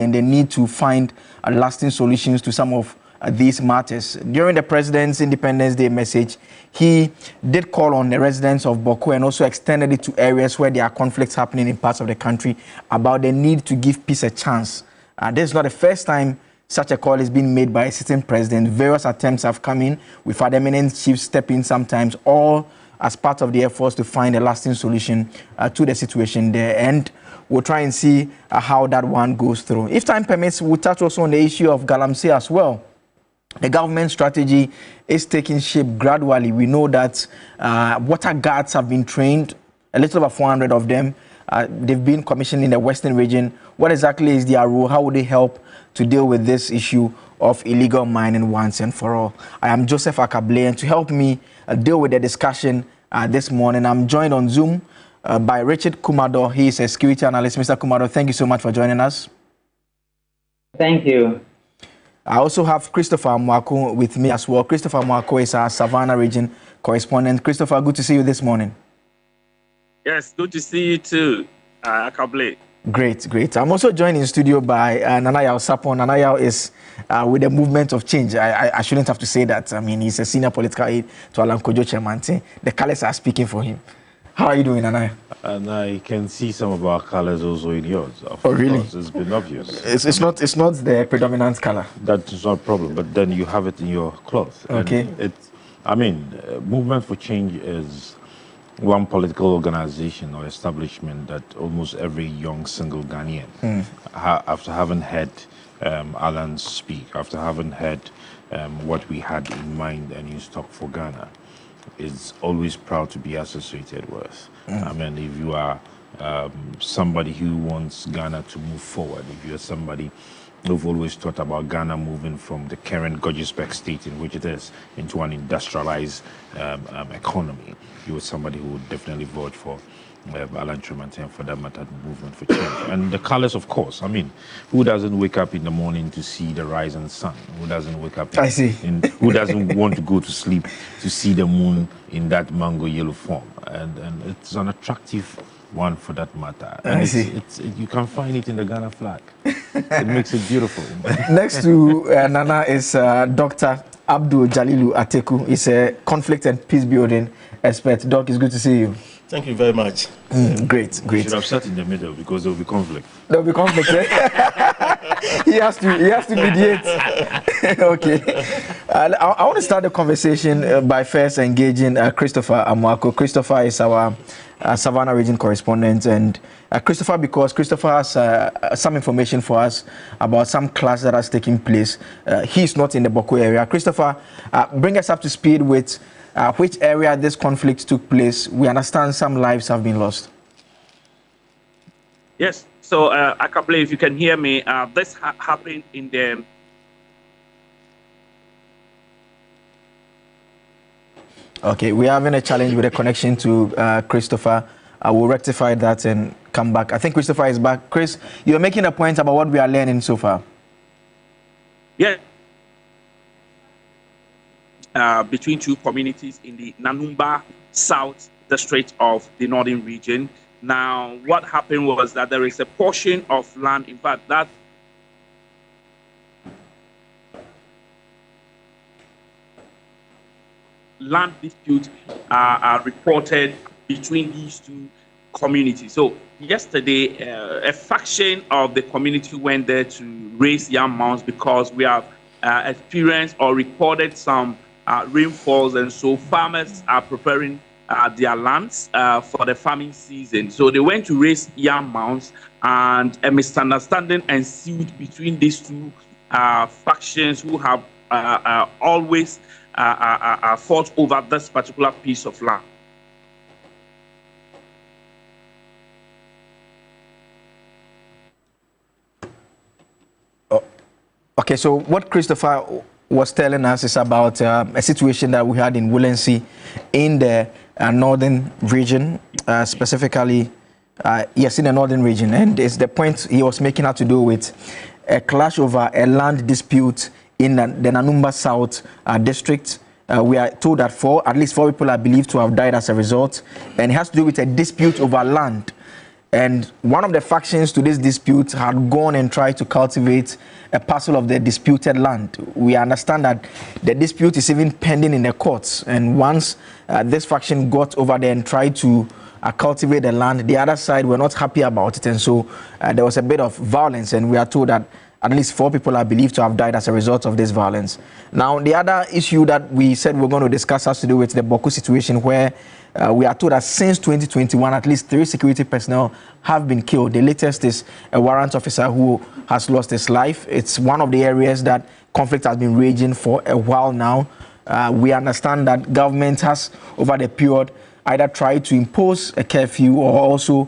and they need to find lasting solutions to some of these matters. During the President's Independence Day message, he did call on the residents of Bawku and also extended it to areas where there are conflicts happening in parts of the country about the need to give peace a chance. This is not the first time such a call is being made by a sitting president. Various attempts have come in. We've had eminent chiefs step in sometimes, all as part of the efforts to find a lasting solution to the situation there. And we'll try and see how that one goes through. If time permits, we'll touch also on the issue of Galamsey as well. The government strategy is taking shape gradually. We know that water guards have been trained, a little over 400 of them. They've been commissioned in the Western region. What exactly is their role? How would they help to deal with this issue of illegal mining once and for all? I am Joseph Akable, and to help me deal with the discussion this morning, I'm joined on Zoom by Richard Kumado. He is a security analyst. Mr. Kumado, thank you so much for joining us. Thank you. I also have Christopher Bawku with me as well. Christopher Bawku is our Savannah region correspondent. Christopher, good to see you this morning. Yes, good to see you too, Akable. Great. I'm also joined in studio by Nanayao Sapon. Nanayao is with the movement of change. I shouldn't have to say that. I mean, he's a senior political aide to Alan Kojo Chemante. The colors are speaking for him. How are you doing, Nanayao? And I can see some of our colors also in yours. Oh, really? It's been obvious. It's not the predominant color. That's not a problem, but then you have it in your clothes. Okay. Movement for Change is one political organization or establishment that almost every young single Ghanaian, after having heard Alan speak, after having heard what we had in mind and in stock for Ghana, is always proud to be associated with. I mean, if you are somebody who wants Ghana to move forward, if you're somebody who've always thought about Ghana moving from the current gorgeous state in which it is into an industrialized economy, you are somebody who would definitely vote for Alan Tremonti and for that matter, movement for change. And the colors, of course. I mean, who doesn't wake up in the morning to see the rising sun? Who doesn't wake up? Who doesn't want to go to sleep to see the moon in that mango yellow form? And it's an attractive one for that matter. And you can find it in the Ghana flag. It makes it beautiful. Next to Nana is Dr. Abdul Jalilu Ateku. He's a conflict and peace building expert. Doc, it's good to see you. Thank you very much. Great. You should have sat in the middle because there will be conflict. There will be conflict, right? he has to mediate. Okay. I want to start the conversation by first engaging Christopher Bawku. Christopher is our Savannah region correspondent, and Christopher, because Christopher has some information for us about some clash that has taken place. He's not in the Bawku area. Christopher, bring us up to speed with which area this conflict took place. We understand some lives have been lost. Yes, so Akable, if you can hear me, this happened in the... Okay, we're having a challenge with the connection to Christopher. I will rectify that and come back. I think Christopher is back. Chris, you're making a point about what we are learning so far. Yeah. Between two communities in the Nanumba South district of the Northern region. Now, what happened was that there is a portion of land, in fact, that land disputes are reported between these two communities. So yesterday, a faction of the community went there to raise yam mounds because we have experienced or recorded some rainfalls, and so farmers are preparing their lands for the farming season. So they went to raise yam mounds, and a misunderstanding ensued between these two factions who have always fought over this particular piece of land. Okay, so what Christopher was telling us is about a situation that we had in Woolensey in the northern region, specifically, yes, in the northern region. And it's the point he was making had to do with a clash over a land dispute in the Nanumba South district. We are told that at least four people are believed to have died as a result. And it has to do with a dispute over land. And one of the factions to this dispute had gone and tried to cultivate a parcel of the disputed land. We understand that the dispute is even pending in the courts. And once this faction got over there and tried to cultivate the land, the other side were not happy about it. And so there was a bit of violence. And we are told that at least 4 people are believed to have died as a result of this violence. Now, the other issue that we said we're going to discuss has to do with the Bawku situation, where we are told that since 2021, at least 3 security personnel have been killed. The latest is a warrant officer who has lost his life. It's one of the areas that conflict has been raging for a while now. We understand that government has, over the period, either tried to impose a curfew or also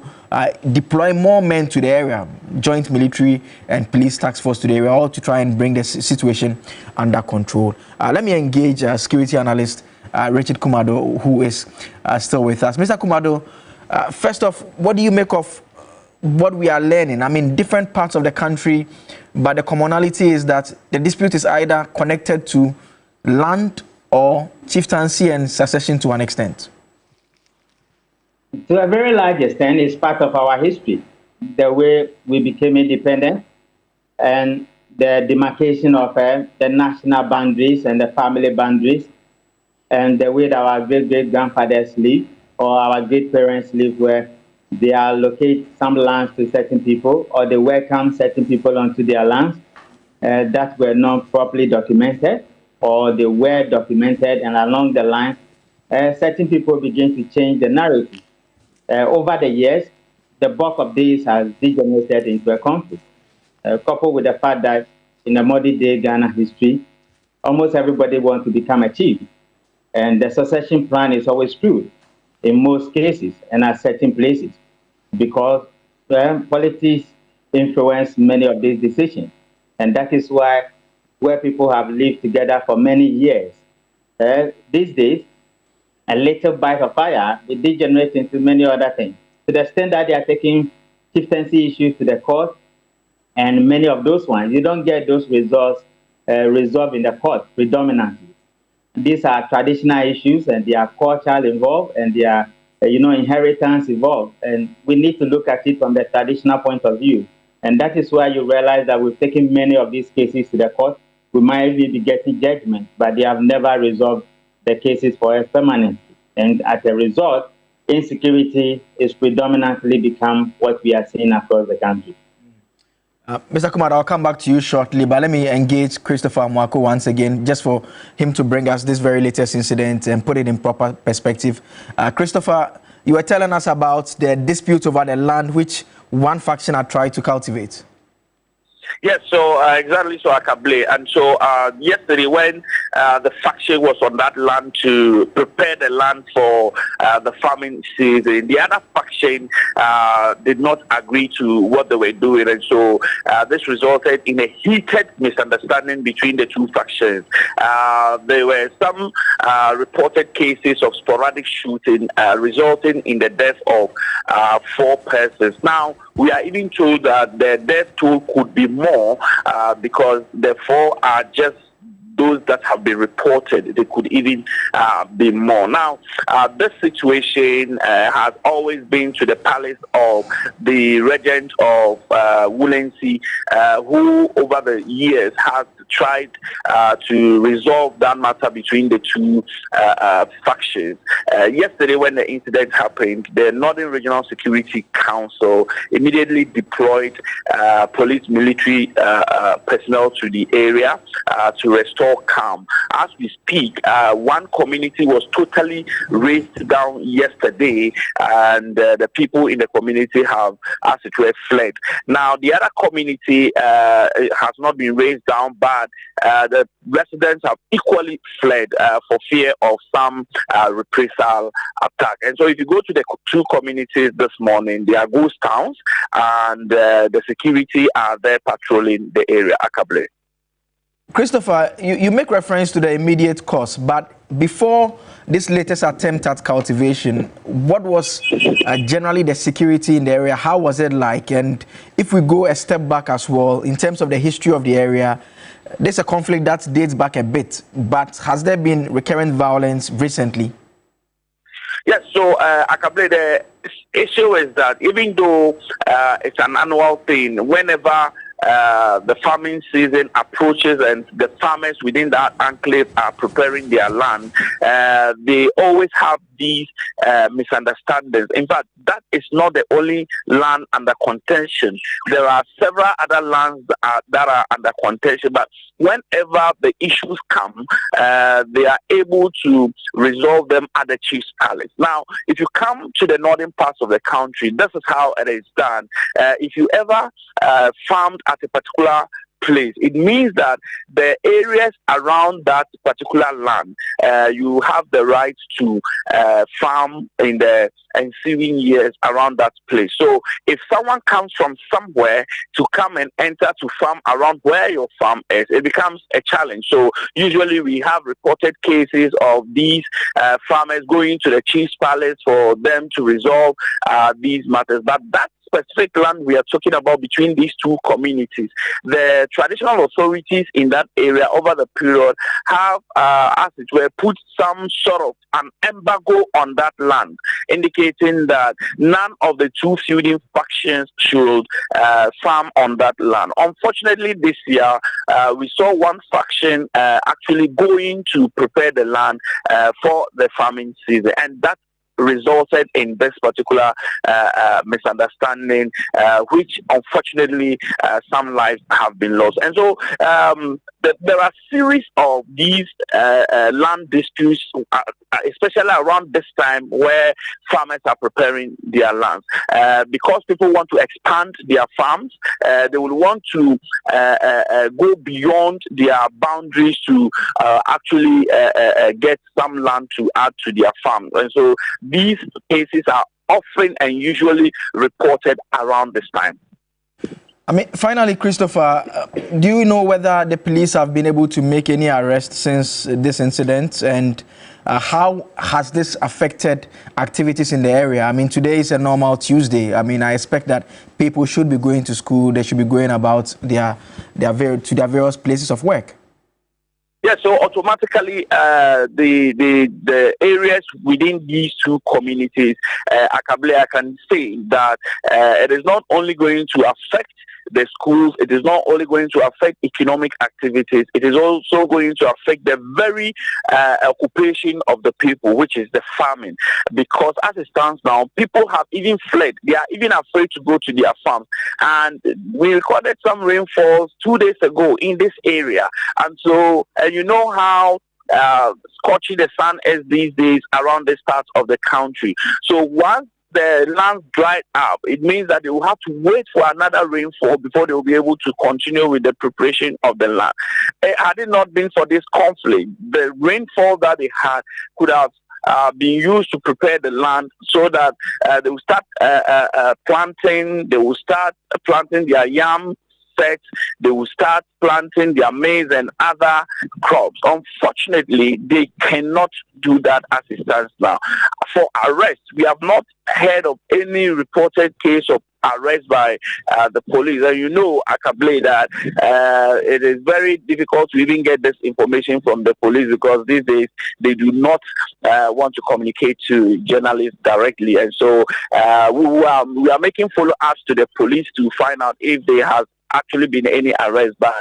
deploy more men to the area, joint military and police task force to the area, all to try and bring the situation under control. Let me engage security analyst Richard Kumado, who is still with us. Mr. Kumado, first off, what do you make of what we are learning? I mean, different parts of the country, but the commonality is that the dispute is either connected to land or chieftaincy and succession to an extent. To a very large extent, it's part of our history, the way we became independent and the demarcation of the national boundaries and the family boundaries, and the way that our great-great-grandfathers lived or our great-parents lived, where they allocate some lands to certain people or they welcome certain people onto their lands that were not properly documented, or they were documented, and along the line, certain people begin to change the narrative. Over the years, the bulk of these has degenerated into a conflict, coupled with the fact that in the modern-day Ghana history, almost everybody wants to become a chief. And the succession plan is always screwed in most cases and at certain places because politics influence many of these decisions. And that is why where people have lived together for many years, these days, a little bite of fire, it degenerates into many other things. To the extent that they are taking chieftaincy issues to the court, and many of those ones, you don't get those results resolved in the court predominantly. These are traditional issues, and they are cultural involved, and they are, inheritance involved. And we need to look at it from the traditional point of view. And that is why you realize that we've taken many of these cases to the court. We might even be getting judgment, but they have never resolved the cases for us permanently. And as a result, insecurity is predominantly become what we are seeing across the country. Mr. Kumar, I'll come back to you shortly, but let me engage Christopher Bawku once again, just for him to bring us this very latest incident and put it in proper perspective. Christopher, you were telling us about the dispute over the land which one faction had tried to cultivate. Yes, so exactly, so Akable. And so yesterday when the faction was on that land to prepare the land for the farming season, the other faction did not agree to what they were doing. And so this resulted in a heated misunderstanding between the two factions. There were some reported cases of sporadic shooting resulting in the death of 4 persons. Now, we are even told that the death toll could be more because the 4 are just those that have been reported. They could even be more. Now, this situation has always been to the palace of the regent of Woolensey, who over the years has tried to resolve that matter between the two factions. Yesterday, when the incident happened, the Northern Regional Security Council immediately deployed police military personnel to the area to restore calm. As we speak, one community was totally razed down yesterday, and the people in the community have, as it were, fled. Now, the other community has not been razed down, but the residents have equally fled for fear of some reprisal attack. And so if you go to the 2 communities this morning, they are ghost towns, and the security are there patrolling the area. Akable. Christopher, you make reference to the immediate cause, but before this latest attempt at cultivation, what was generally the security in the area? How was it like? And if we go a step back as well, in terms of the history of the area, there's a conflict that dates back a bit, but has there been recurrent violence recently? Yes, so Akable, the issue is that even though it's an annual thing, whenever the farming season approaches and the farmers within that enclave are preparing their land, they always have these misunderstandings. In fact, that is not the only land under contention. There are several other lands that are under contention, but whenever the issues come, they are able to resolve them at the chief's palace. Now, if you come to the northern parts of the country, this is how it is done. If you ever farmed at a particular place, it means that the areas around that particular land, you have the right to farm in the ensuing years around that place. So if someone comes from somewhere to come and enter to farm around where your farm is, it becomes a challenge. So usually we have reported cases of these farmers going to the chief's palace for them to resolve these matters. But that specific land we are talking about between these two communities, the traditional authorities in that area over the period have, as it were, put some sort of an embargo on that land, indicating that none of the two feuding factions should farm on that land. Unfortunately, this year, we saw one faction actually going to prepare the land for the farming season, and that resulted in this particular misunderstanding, which unfortunately some lives have been lost. And so there are a series of these land disputes, especially around this time where farmers are preparing their lands. Because people want to expand their farms, they will want to go beyond their boundaries to actually get some land to add to their farm. And so these cases are often and usually reported around this time. I mean, finally, Christopher, do you know whether the police have been able to make any arrests since this incident, and how has this affected activities in the area? I mean, today is a normal Tuesday. I mean, I expect that people should be going to school. They should be going about their various places of work. Yeah, so automatically the areas within these two communities, Akable, I can say that it is not only going to affect the schools, it is not only going to affect economic activities, it is also going to affect the very occupation of the people, which is the farming. Because as it stands now, people have even fled. They are even afraid to go to their farms. And we recorded some rainfalls 2 days ago in this area. And so, you know how scorching the sun is these days around this part of the country. So once the land dried up, it means that they will have to wait for another rainfall before they will be able to continue with the preparation of the land. Had it not been for this conflict, the rainfall that they had could have being used to prepare the land so that they will start planting their yam sets, they will start planting their maize and other crops. Unfortunately, they cannot do that as it stands now. For arrest, we have not heard of any reported case of arrest by the police. And you know, Akable, that it is very difficult to even get this information from the police because these days they do not want to communicate to journalists directly. And so we are making follow-ups to the police to find out if they have actually been any arrest, but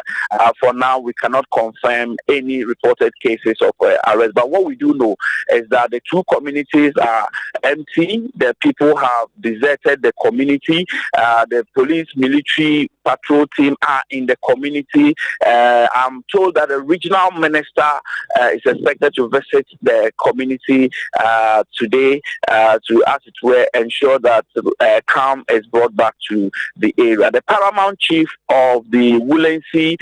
for now we cannot confirm any reported cases of arrest. But what we do know is that the two communities are empty. The people have deserted the community. The police, military, patrol team are in the community. I'm told that the regional minister is expected to visit the community today to, as it were, ensure that calm is brought back to the area. The paramount chief of the Woolensea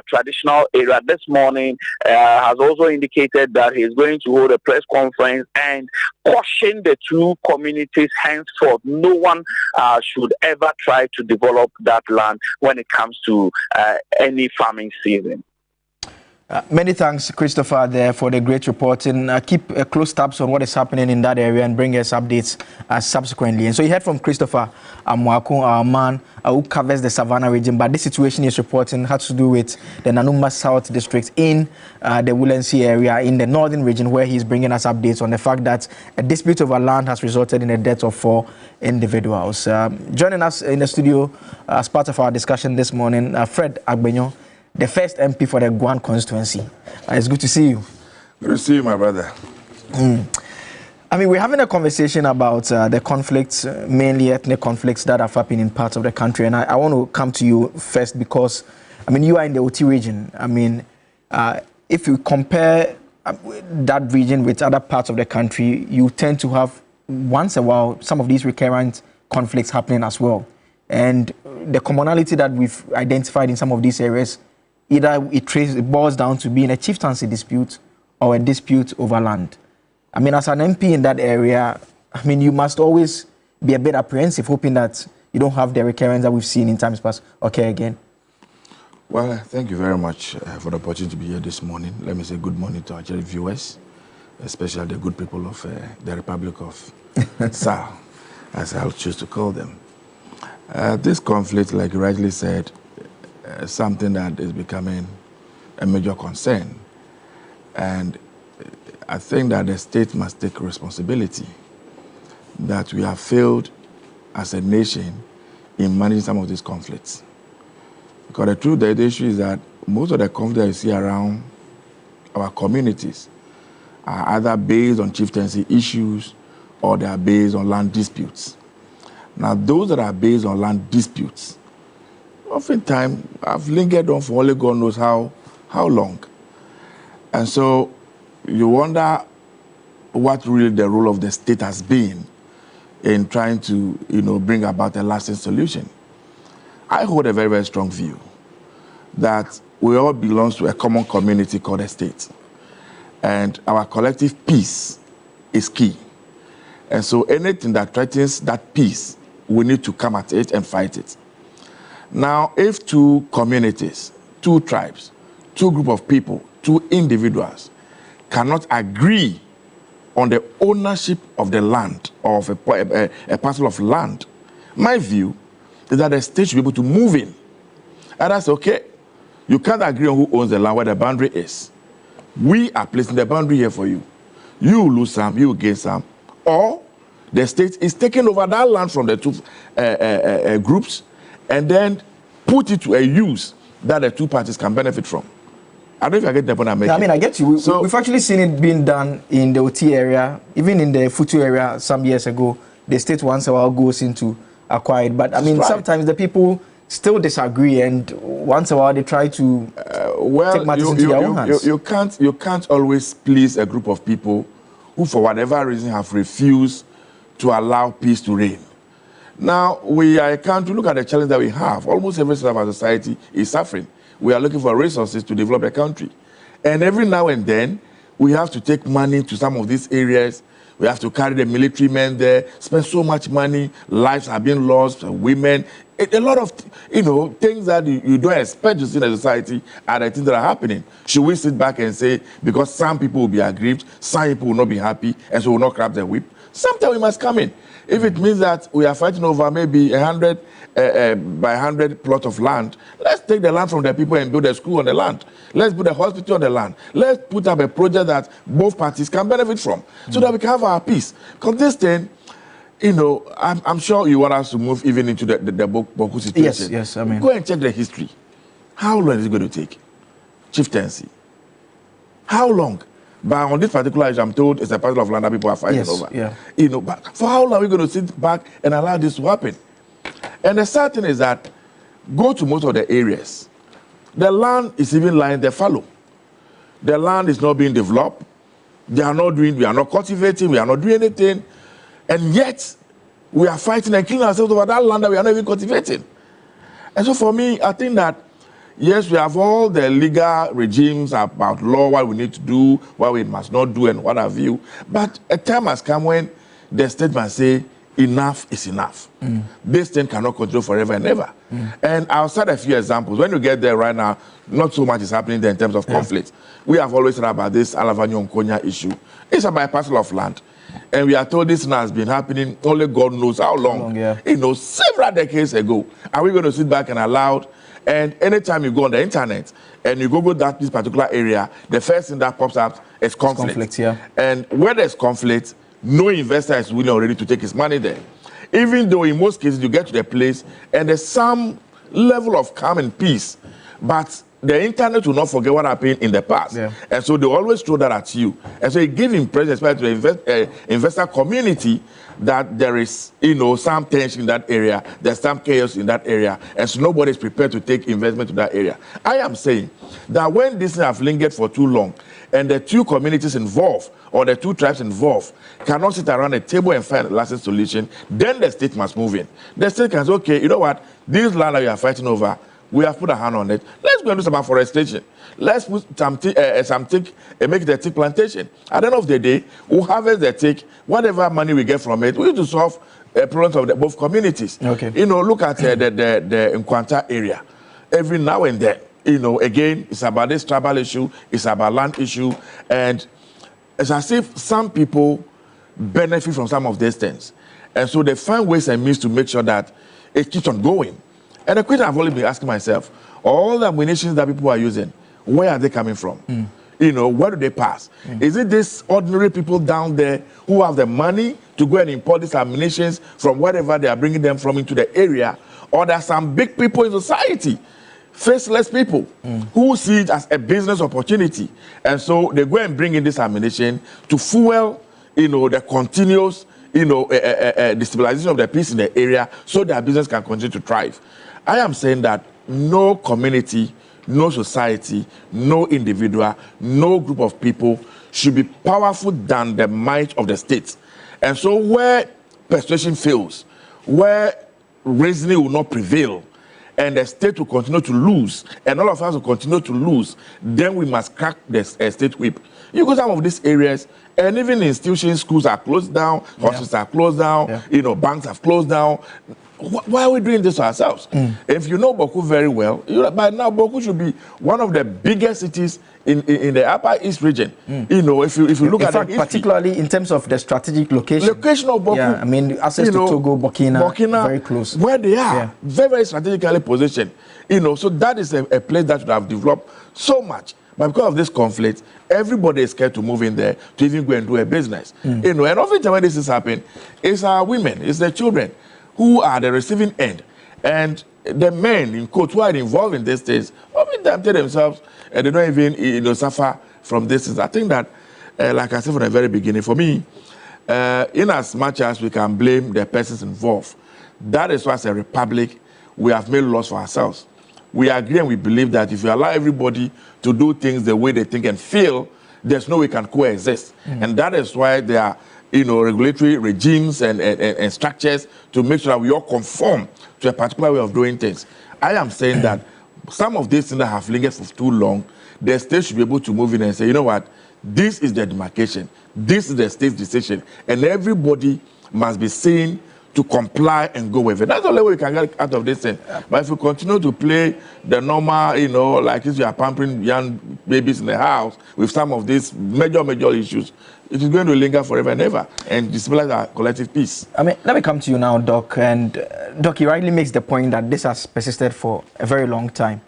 traditional area this morning has also indicated that he is going to hold a press conference and caution the two communities henceforth. No one should ever try to develop that land when it comes to any farming season. Many thanks, Christopher, there for the great reporting. Keep close tabs on what is happening in that area and bring us updates subsequently. And so you heard from Christopher Bawku, our man who covers the Savannah region, but this situation is reporting has to do with the Nanumba South District in the Woolensea area in the northern region, where he's bringing us updates on the fact that a dispute over land has resulted in the death of 4 individuals. Joining us in the studio as part of our discussion this morning, Fred Agbenyo, the first MP for the Guan constituency. It's good to see you. Good to see you, my brother. I mean, we're having a conversation about the conflicts, mainly ethnic conflicts that are happening in parts of the country. And I want to come to you first because, I mean, you are in the OT region. I mean, if you compare that region with other parts of the country, you tend to have, once a while, some of these recurrent conflicts happening as well. And the commonality that we've identified in some of these areas, either it boils down to being a chieftaincy dispute or a dispute over land. I mean, as an MP in that area, I mean, you must always be a bit apprehensive, hoping that you don't have the recurrence that we've seen in times past occur again. Well, thank you very much for the opportunity to be here this morning. Let me say good morning to our viewers, especially the good people of the Republic of Sao, as I'll choose to call them. This conflict, like you rightly said, something that is becoming a major concern. And I think that the state must take responsibility that we have failed as a nation in managing some of these conflicts. Because the truth, the issue is that most of the conflicts that you see around our communities are either based on chieftaincy issues or they are based on land disputes. Now, those that are based on land disputes, oftentimes I've lingered on for only God knows how long. And so you wonder what really the role of the state has been in trying to, bring about a lasting solution. I hold a very, very strong view that we all belong to a common community called a state. And our collective peace is key. And so anything that threatens that peace, we need to come at it and fight it. Now, if 2 communities, 2 tribes, 2 group of people, 2 individuals cannot agree on the ownership of the land, or of a parcel of land, my view is that the state should be able to move in. And that's okay. You can't agree on who owns the land, where the boundary is. We are placing the boundary here for you. You lose some, you gain some. Or the state is taking over that land from the 2 groups and then put it to a use that the 2 parties can benefit from. I don't know if I get the point I'm making. I mean, I get you. We've actually seen it being done in the OT area, even in the Futu area some years ago. The state once in a while goes into acquire it. But I mean, sometimes the people still disagree, and once in a while they try to take matters into their own hands. You can't always please a group of people who, for whatever reason, have refused to allow peace to reign. Now, we are a country, look at the challenge that we have. Almost every side of our society is suffering. We are looking for resources to develop the country. And every now and then, we have to take money to some of these areas. We have to carry the military men there, spend so much money, lives are being lost, women. A lot of, things that you don't expect to see in a society are the things that are happening. Should we sit back and say, because some people will be aggrieved, some people will not be happy, and so will not grab the whip? Sometimes we must come in. If it means that we are fighting over maybe 100 by 100 plot of land, let's take the land from the people and build a school on the land. Let's build a hospital on the land. Let's put up a project that both parties can benefit from, so that we can have our peace. Because this thing, I'm sure you want us to move even into the Bawku situation. Yes, I mean. Go and check the history. How long is it going to take? Chieftaincy. How long? But on this particular issue, I'm told it's a parcel of land that people are fighting over. Yeah. But for how long are we going to sit back and allow this to happen? And the sad thing is that, go to most of the areas, the land is even lying there fallow. The land is not being developed. We are not cultivating, we are not doing anything. And yet, we are fighting and killing ourselves over that land that we are not even cultivating. And so for me, I think that, yes, we have all the legal regimes about law, what we need to do, what we must not do, and what have you. But a time has come when the state must say, enough is enough. This thing cannot continue forever and ever. And I'll start a few examples. When you get there right now, not so much is happening there in terms of conflict. We have always heard about this Alavanyo Nkonya issue. It's about a parcel of land. And we are told this now has been happening only God knows how long. You know, several decades ago. Are we going to sit back and allow? And anytime you go on the internet and you Google this particular area, the first thing that pops up is conflict. And where there's conflict, no investor is willing already to take his money there. Even though in most cases you get to the place and there's some level of calm and peace, but the internet will not forget what happened in the past. And so they always throw that at you. And so it gives impression, especially to the investor community, that there is, you know, some tension in that area, there's some chaos in that area, and so nobody is prepared to take investment to that area. I am saying that when this thing have lingered for too long, and the two communities involved, or the two tribes involved, cannot sit around a table and find a lasting solution, then the state must move in. The state can say, okay, you know what, this land that you are fighting over, we have put a hand on it. Let's go and do some afforestation. Let's put some tick and make it a tick plantation. At the end of the day, we'll harvest the tick. Whatever money we get from it, we need to solve problems of both communities. You know, look at the Nkwanta area. Every now and then, you know, again, it's about this tribal issue, it's about land issue, and it's as if some people benefit from some of these things. And so they find ways and means to make sure that it keeps on going. And the question I've always been asking myself, all the ammunitions that people are using, where are they coming from? You know, where do they pass? Is it these ordinary people down there who have the money to go and import these ammunitions from wherever they are bringing them from into the area? Or there are some big people in society, faceless people, who see it as a business opportunity. And so they go and bring in this ammunition to fuel, you know, the continuous, you know, destabilization of the peace in the area so their business can continue to thrive. I am saying that no community, no society, no individual, no group of people should be powerful than the might of the state. And so where persuasion fails, where reasoning will not prevail, and the state will continue to lose, and all of us will continue to lose, then we must crack the state whip. You go to some of these areas, and even institutions, schools are closed down, hospitals are closed down, you know, banks have closed down. Why are we doing this to ourselves? If you know Bawku very well, by now Bawku should be one of the biggest cities in the Upper East region. You know, if you look at it, particularly in terms of the strategic location of Bawku. I mean, access to Togo, Burkina, very close. Where they are, very, very strategically positioned. You know, so that is a place that should have developed so much. But because of this conflict, everybody is scared to move in there to even go and do a business. You know, and often when this is happening, it's our women, it's the children who are the receiving end. And the men, in quote, who are involved in these things, often tell themselves, they don't even, you know, suffer from this. I think that, like I said from the very beginning, for me, in as much as we can blame the persons involved, that is why as a republic, we have made laws for ourselves. We agree and we believe that if you allow everybody to do things the way they think and feel, there's no way we can coexist. And that is why there are, you know, regulatory regimes and structures to make sure that we all conform to a particular way of doing things. I am saying that some of these things that have lingered for too long, the state should be able to move in and say, you know what, this is the demarcation, this is the state's decision, and everybody must be seen to comply and go with it. That's the only way we can get out of this thing. But if we continue to play the normal, you know, like if you are pampering young babies in the house with some of these major issues, it is going to linger forever and ever and destabilize our collective peace. I mean, let me come to you now, Doc. And Doc, he rightly makes the point that this has persisted for a very long time.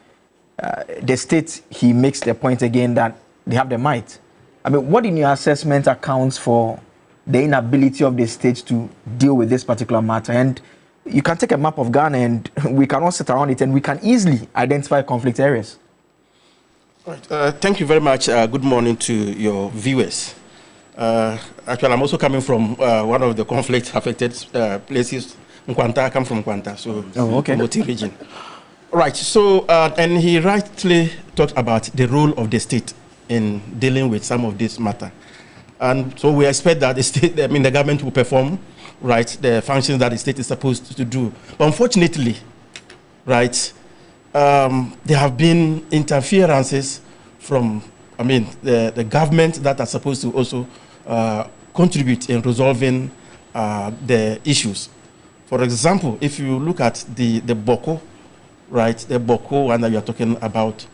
The state, he makes the point again that they have the might. I mean, what in your assessment accounts for the inability of the state to deal with this particular matter? And you can take a map of Ghana and we can all sit around it and we can easily identify conflict areas. Right. Thank you very much. Good morning to your viewers. Actually, I'm also coming from one of the conflict-affected places. Nkwanta, I come from Nkwanta, so Moti region. Right. So, and he rightly talked about the role of the state in dealing with some of this matter. And so we expect that the state, I mean, the government will perform, right, the functions that the state is supposed to do. But unfortunately, right, there have been interferences from, I mean, the government that are supposed to also contribute in resolving the issues. For example, if you look at the Bawku, right, the Bawku one that you are talking about,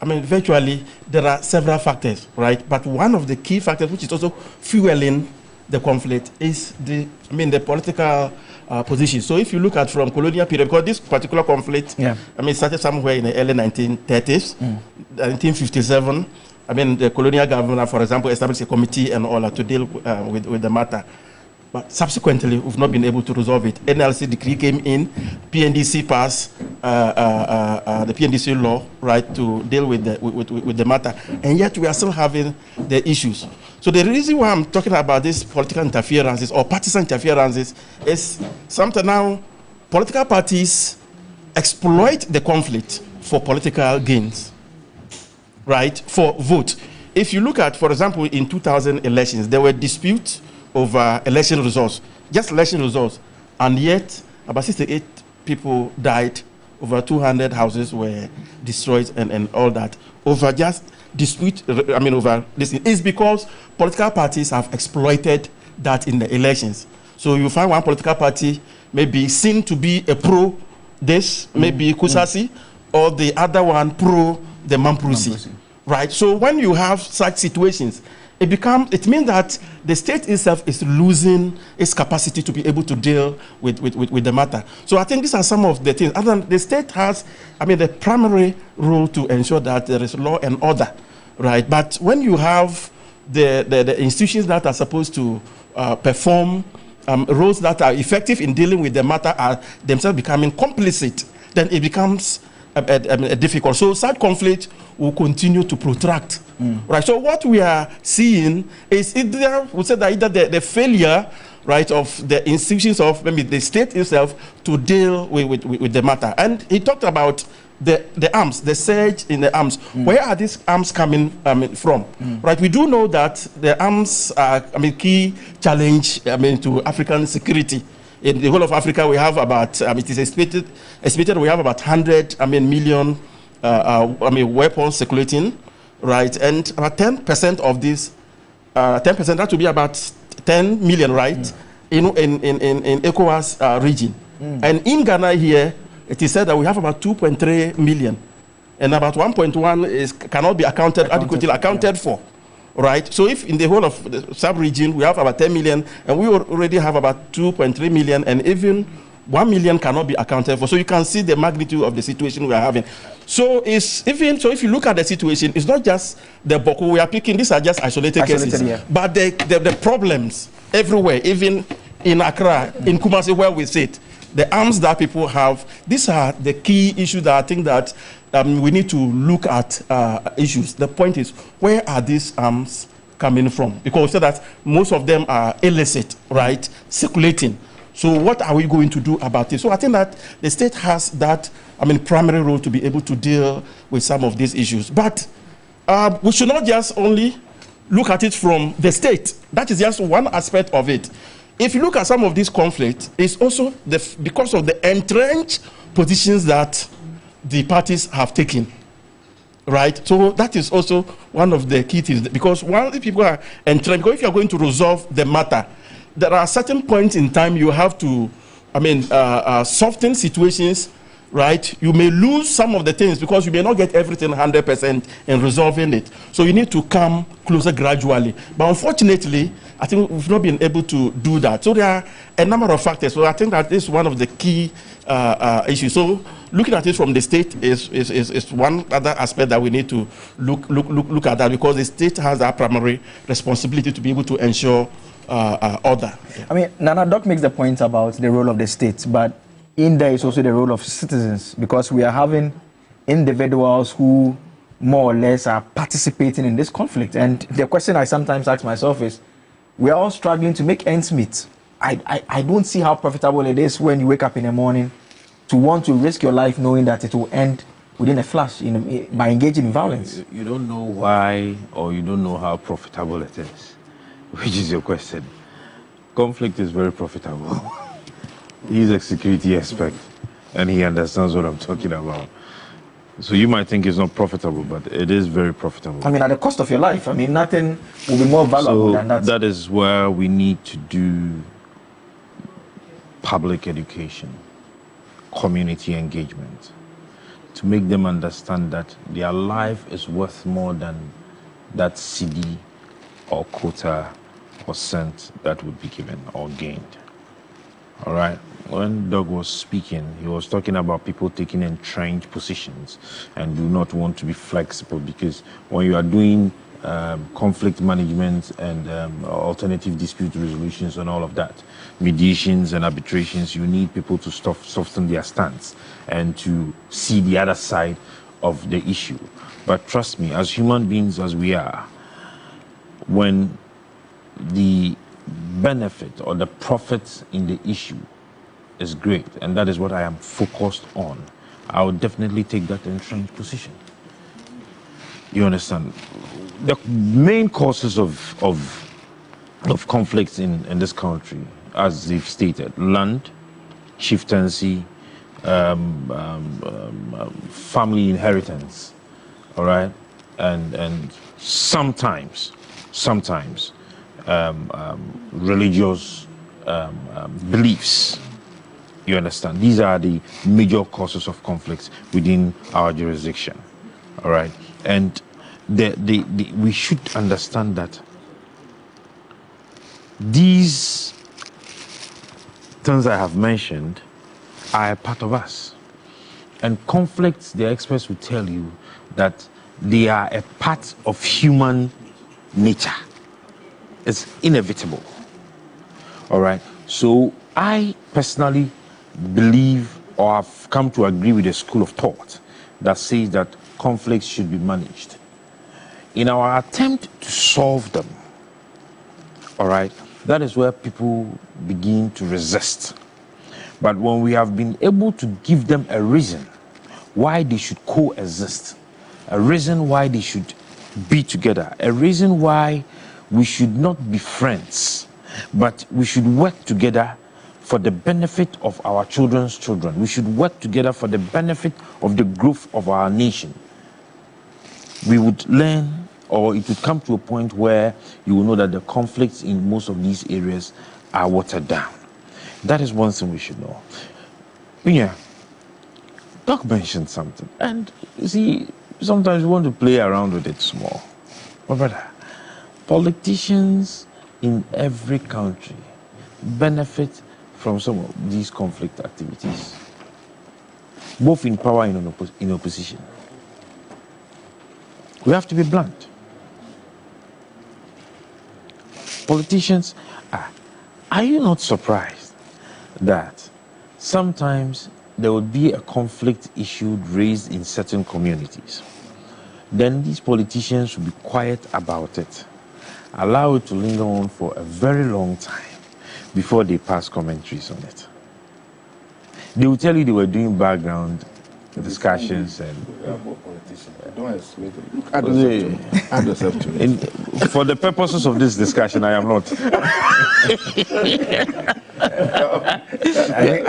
I mean, virtually there are several factors, right? But one of the key factors which is also fueling the conflict is the political position. So if you look at from colonial period, because this particular conflict, started somewhere in the early 1930s, 1957. I mean, the colonial government, for example, established a committee and all that to deal with the matter. But subsequently, we've not been able to resolve it. NLC decree came in, PNDC passed the PNDC law, right, to deal with the matter. And yet we are still having the issues. So the reason why I'm talking about this political interferences or partisan interferences is sometimes now political parties exploit the conflict for political gains, right, for vote. If you look at, for example, in 2000 elections, there were disputes over election results, just election results, and yet about 68 people died, over 200 houses were destroyed and all that, over just dispute, over this. It's because political parties have exploited that in the elections. So you find one political party maybe seen to be a pro this, maybe Kusasi, or the other one pro the Mamprusi, right? So when you have such situations, it means that the state itself is losing its capacity to be able to deal with the matter. So I think these are some of the things. Other than the state has, the primary role to ensure that there is law and order, right? But when you have the institutions that are supposed to perform roles that are effective in dealing with the matter are themselves becoming complicit, then it becomes difficult. So such conflict will continue to protract. Right. So what we are seeing is either the failure, right, of the institutions of maybe the state itself to deal with the matter. And he talked about the arms, the surge in the arms. Where are these arms coming from? Right. We do know that the arms are key challenge to African security. In the whole of Africa, we have about it is estimated we have about 100 million weapons circulating. Right, and about 10% of this, 10% that would be about 10 million, right, in ECOWAS region. And in Ghana here, it is said that we have about 2.3 million, and about 1.1 cannot be adequately accounted for, right? So if in the whole of the sub-region we have about 10 million, and we already have about 2.3 million, and even 1 million cannot be accounted for. So you can see the magnitude of the situation we are having. So if you look at the situation, it's not just the Bawku we are picking. These are just isolated cases, but the problems everywhere, even in Accra, in Kumasi, where we sit, the arms that people have. These are the key issues that I think that we need to look at issues. The point is, where are these arms coming from? Because we said that most of them are illicit, right, circulating. So what are we going to do about it? So I think that the state has that, primary role to be able to deal with some of these issues. But we should not just only look at it from the state. That is just one aspect of it. If you look at some of these conflicts, it's also because of the entrenched positions that the parties have taken. Right? So that is also one of the key things. Because while the people are entrenched, because if you are going to resolve the matter, there are certain points in time you have to, soften situations, right? You may lose some of the things because you may not get everything 100% in resolving it. So you need to come closer gradually. But unfortunately, I think we've not been able to do that. So there are a number of factors. So I think that this is one of the key issues. So looking at it from the state is one other aspect that we need to look at that, because the state has that primary responsibility to be able to ensure order. Nana Doc makes the point about the role of the state, but in there is also the role of citizens, because we are having individuals who more or less are participating in this conflict. And the question I sometimes ask myself is, we are all struggling to make ends meet. I don't see how profitable it is when you wake up in the morning to want to risk your life knowing that it will end within a flash by engaging in violence. You don't know why, or you don't know how profitable it is, which is your question. Conflict is very profitable. He's a security expert, and he understands what I'm talking about. So you might think it's not profitable, but it is very profitable. At the cost of your life. Nothing will be more valuable than that. That is where we need to do public education, community engagement, to make them understand that their life is worth more than that CD or quota or cent that would be given or gained. All right. When Doug was speaking, he was talking about people taking entrenched positions and do not want to be flexible, because when you are doing conflict management and alternative dispute resolutions and all of that, mediations and arbitrations, you need people to soften their stance and to see the other side of the issue. But trust me, as human beings as we are, when the benefit or the profit in the issue is great, and that is what I am focused on, I would definitely take that entrenched position. You understand? The main causes of conflicts in this country, as they've stated: land, chieftaincy, family inheritance, all right, and sometimes religious beliefs. You understand? These are the major causes of conflicts within our jurisdiction. All right, and we should understand that these things I have mentioned are a part of us. And conflicts, the experts will tell you that they are a part of human nature. It's inevitable. All right. So I personally believe, or have come to agree with a school of thought that says that conflicts should be managed. In our attempt to solve them, all right, that is where people begin to resist. But when we have been able to give them a reason why they should coexist, a reason why they should be together, a reason why we should not be friends, but we should work together for the benefit of our children's children. We should work together for the benefit of the growth of our nation. We would learn, or it would come to a point where you will know that the conflicts in most of these areas are watered down. That is one thing we should know. Yeah, Doc mentioned something, and you see, sometimes we want to play around with it small. But brother, politicians in every country benefit from some of these conflict activities, both in power and in opposition. We have to be blunt. Politicians, are you not surprised that sometimes there would be a conflict issue raised in certain communities? Then these politicians will be quiet about it, allow it to linger on for a very long time before they pass commentaries on it. They will tell you they were doing background discussions and don't explain to you. Add yourself to it. For the purposes of this discussion, I am not.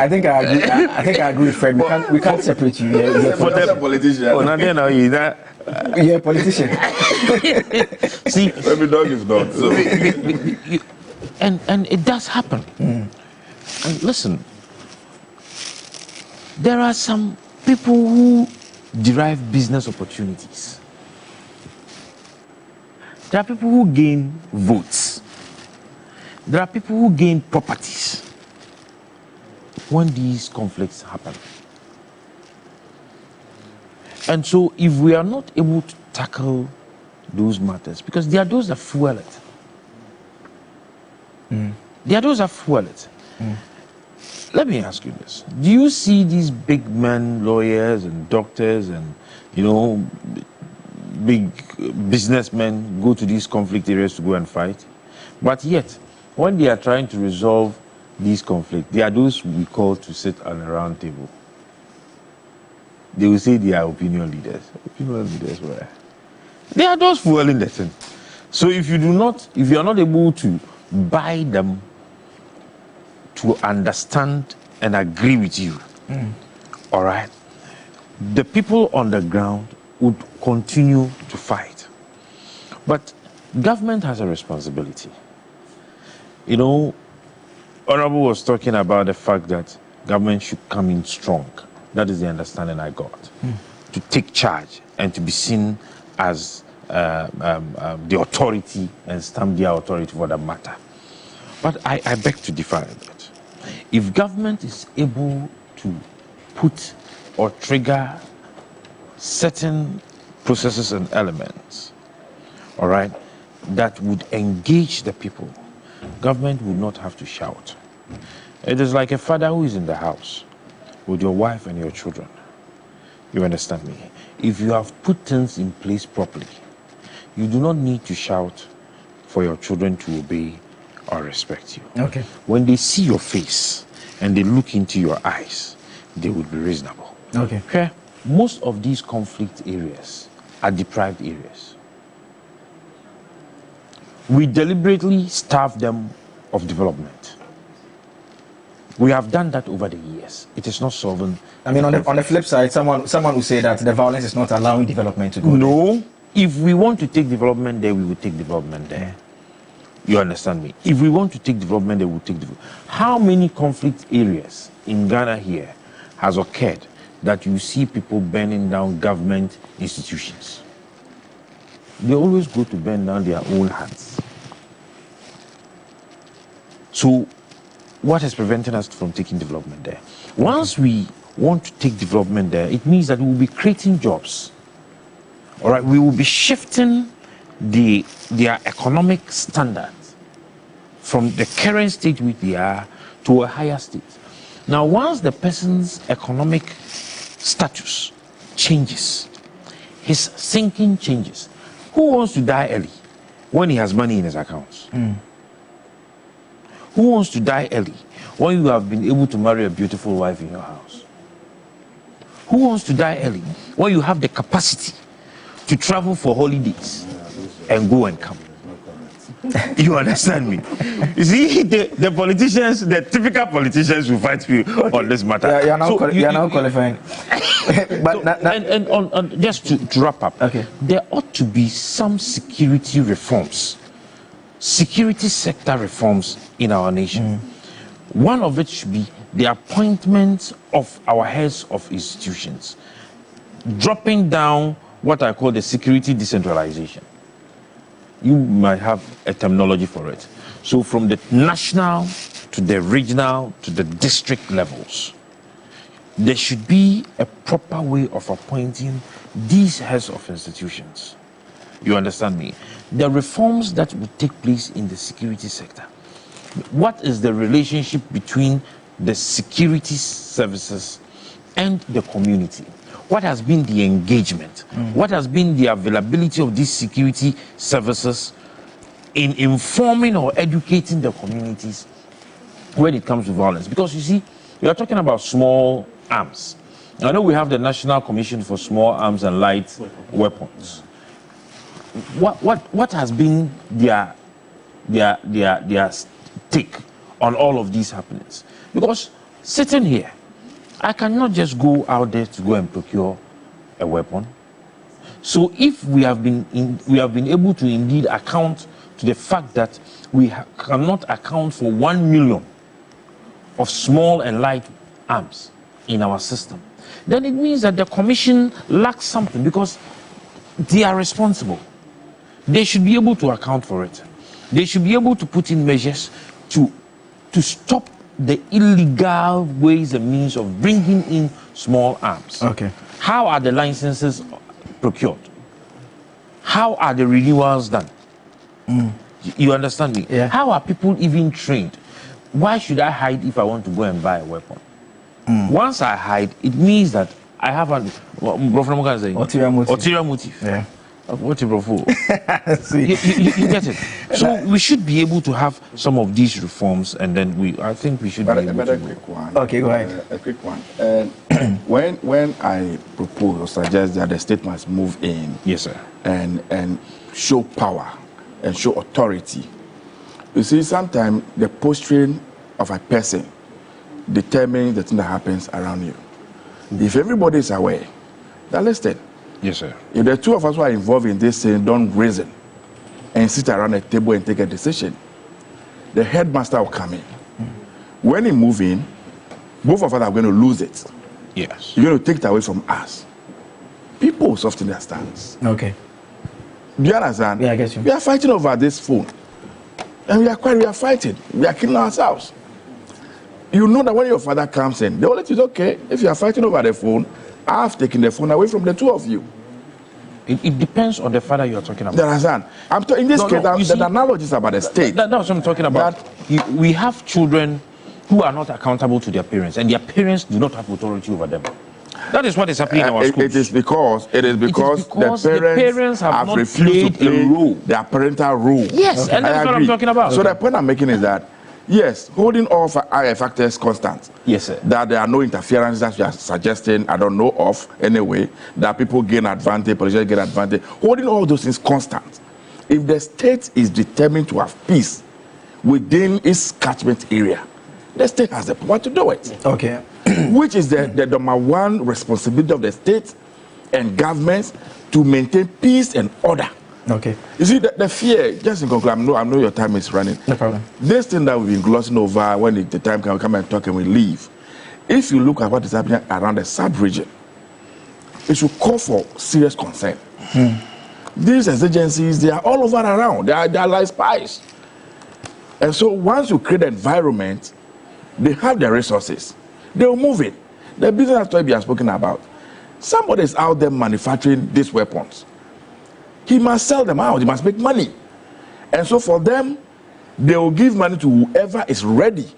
I think I agree with Fred. We can't separate you. You're For the politician. Oh, now then, you're a politician. See, every dog is not. So. And it does happen. And listen, there are some people who derive business opportunities. There are people who gain votes. There are people who gain properties when these conflicts happen. And so if we are not able to tackle those matters, because there are those that fuel it. There are those that fuel it. Let me ask you this. Do you see these big men, lawyers and doctors and, big businessmen go to these conflict areas to go and fight? But yet, when they are trying to resolve these conflicts, there are those we call to sit on a round table. They will say they are opinion leaders. Opinion leaders where? They are those fueling the thing. So if you are not able to buy them to understand and agree with you, all right, the people on the ground would continue to fight. But government has a responsibility. Honorable was talking about the fact that government should come in strong. That is the understanding I got. To take charge and to be seen as the authority and stamp their authority for that matter. But I beg to differ a bit. If government is able to put or trigger certain processes and elements, all right, that would engage the people, government would not have to shout. It is like a father who is in the house with your wife and your children. You understand me? If you have put things in place properly, you do not need to shout for your children to obey or respect you. Okay. When they see your face and they look into your eyes, they will be reasonable. Okay. Okay? Most of these conflict areas are deprived areas. We deliberately starve them of development. We have done that over the years. It is not solving. I mean, on the flip side, someone will say that the violence is not allowing development to go. No. If we want to take development there, we will take development there. You understand me? If we want to take development there, we will take development. How many conflict areas in Ghana here has occurred that you see people burning down government institutions? They always go to burn down their own huts. So what is preventing us from taking development there? Once we want to take development there, it means that we will be creating jobs. All right, we will be shifting their economic standards from the current state which they are to a higher state. Now, once the person's economic status changes, his thinking changes. Who wants to die early when he has money in his accounts? Who wants to die early when you have been able to marry a beautiful wife in your house? Who wants to die early when you have the capacity to travel for holidays and go and come? You understand me? You see, the politicians, the typical politicians will fight you on this matter. Yeah, you're now qualifying. But just to wrap up, okay, there ought to be some security reforms, security sector reforms in our nation. One of it should be the appointment of our heads of institutions, dropping down what I call the security decentralization. You might have a terminology for it. So from the national to the regional to the district levels, there should be a proper way of appointing these heads of institutions. You understand me? The reforms that would take place in the security sector. What is the relationship between the security services and the community? What has been the engagement? What has been the availability of these security services in informing or educating the communities when it comes to violence? Because you see, we are talking about small arms. I know we have the National Commission for Small Arms and Light Weapons. What has been their take on all of these happenings? Because sitting here, I cannot just go out there to go and procure a weapon. So if we have been able to indeed account to the fact that we cannot account for 1 million of small and light arms in our system, then it means that the commission lacks something, because they are responsible. They should be able to account for it. They should be able to put in measures to stop the illegal ways and means of bringing in small arms. Okay. How are the licenses procured? How are the renewals done? You understand me? Yeah. How are people even trained? Why should I hide if I want to go and buy a weapon? Once I hide, it means that I have an ulterior motive. Yeah. What you get it? So we should be able to have some of these reforms, and then I think we should be able to. A quick one. Okay, go ahead. A quick one. When I propose or suggest that the state must move in, Yes, sir. and show power and show authority, you see, sometimes the posturing of a person determines the thing that happens around you. If everybody is aware, then listen. Yes, sir. If the two of us who are involved in this thing don't reason and sit around a table and take a decision, the headmaster will come in. When he move in, both of us are going to lose it. Yes. You're going to take it away from us. People soften their stance. Okay. Do you understand? Yeah, I guess you. We are fighting over this phone. And we are fighting. We are killing ourselves. You know that when your father comes in, the only thing is, okay, if you are fighting over the phone, I've taken the phone away from the two of you. It depends on the father you're talking about. Do you understand? In this case, the analogy is about the state. That's what I'm talking about. We have children who are not accountable to their parents, and their parents do not have authority over them. That is what is happening in our schools. It is because the parents have not refused to play their parental role. Yes, and that's what I'm talking about. So the point I'm making is that, yes, holding all factors constant. Yes, sir. That there are no interferences that you are suggesting, I don't know of anyway, that people gain advantage, politicians gain advantage. Holding all those things constant. If the state is determined to have peace within its catchment area, the state has the power to do it. Okay. Which is the number one responsibility of the state and governments to maintain peace and order. Okay. You see, the fear, just in conclusion, I know your time is running. No problem. This thing that we've been glossing over, when the time can we come and talk and we leave. If you look at what is happening around the sub-region, it should call for serious concern. These agencies, they are all over around. They are like spies. And so once you create an environment, they have the resources. They will move it. The business that we have spoken about. Somebody is out there manufacturing these weapons. He must sell them out. He must make money. And so for them, they will give money to whoever is ready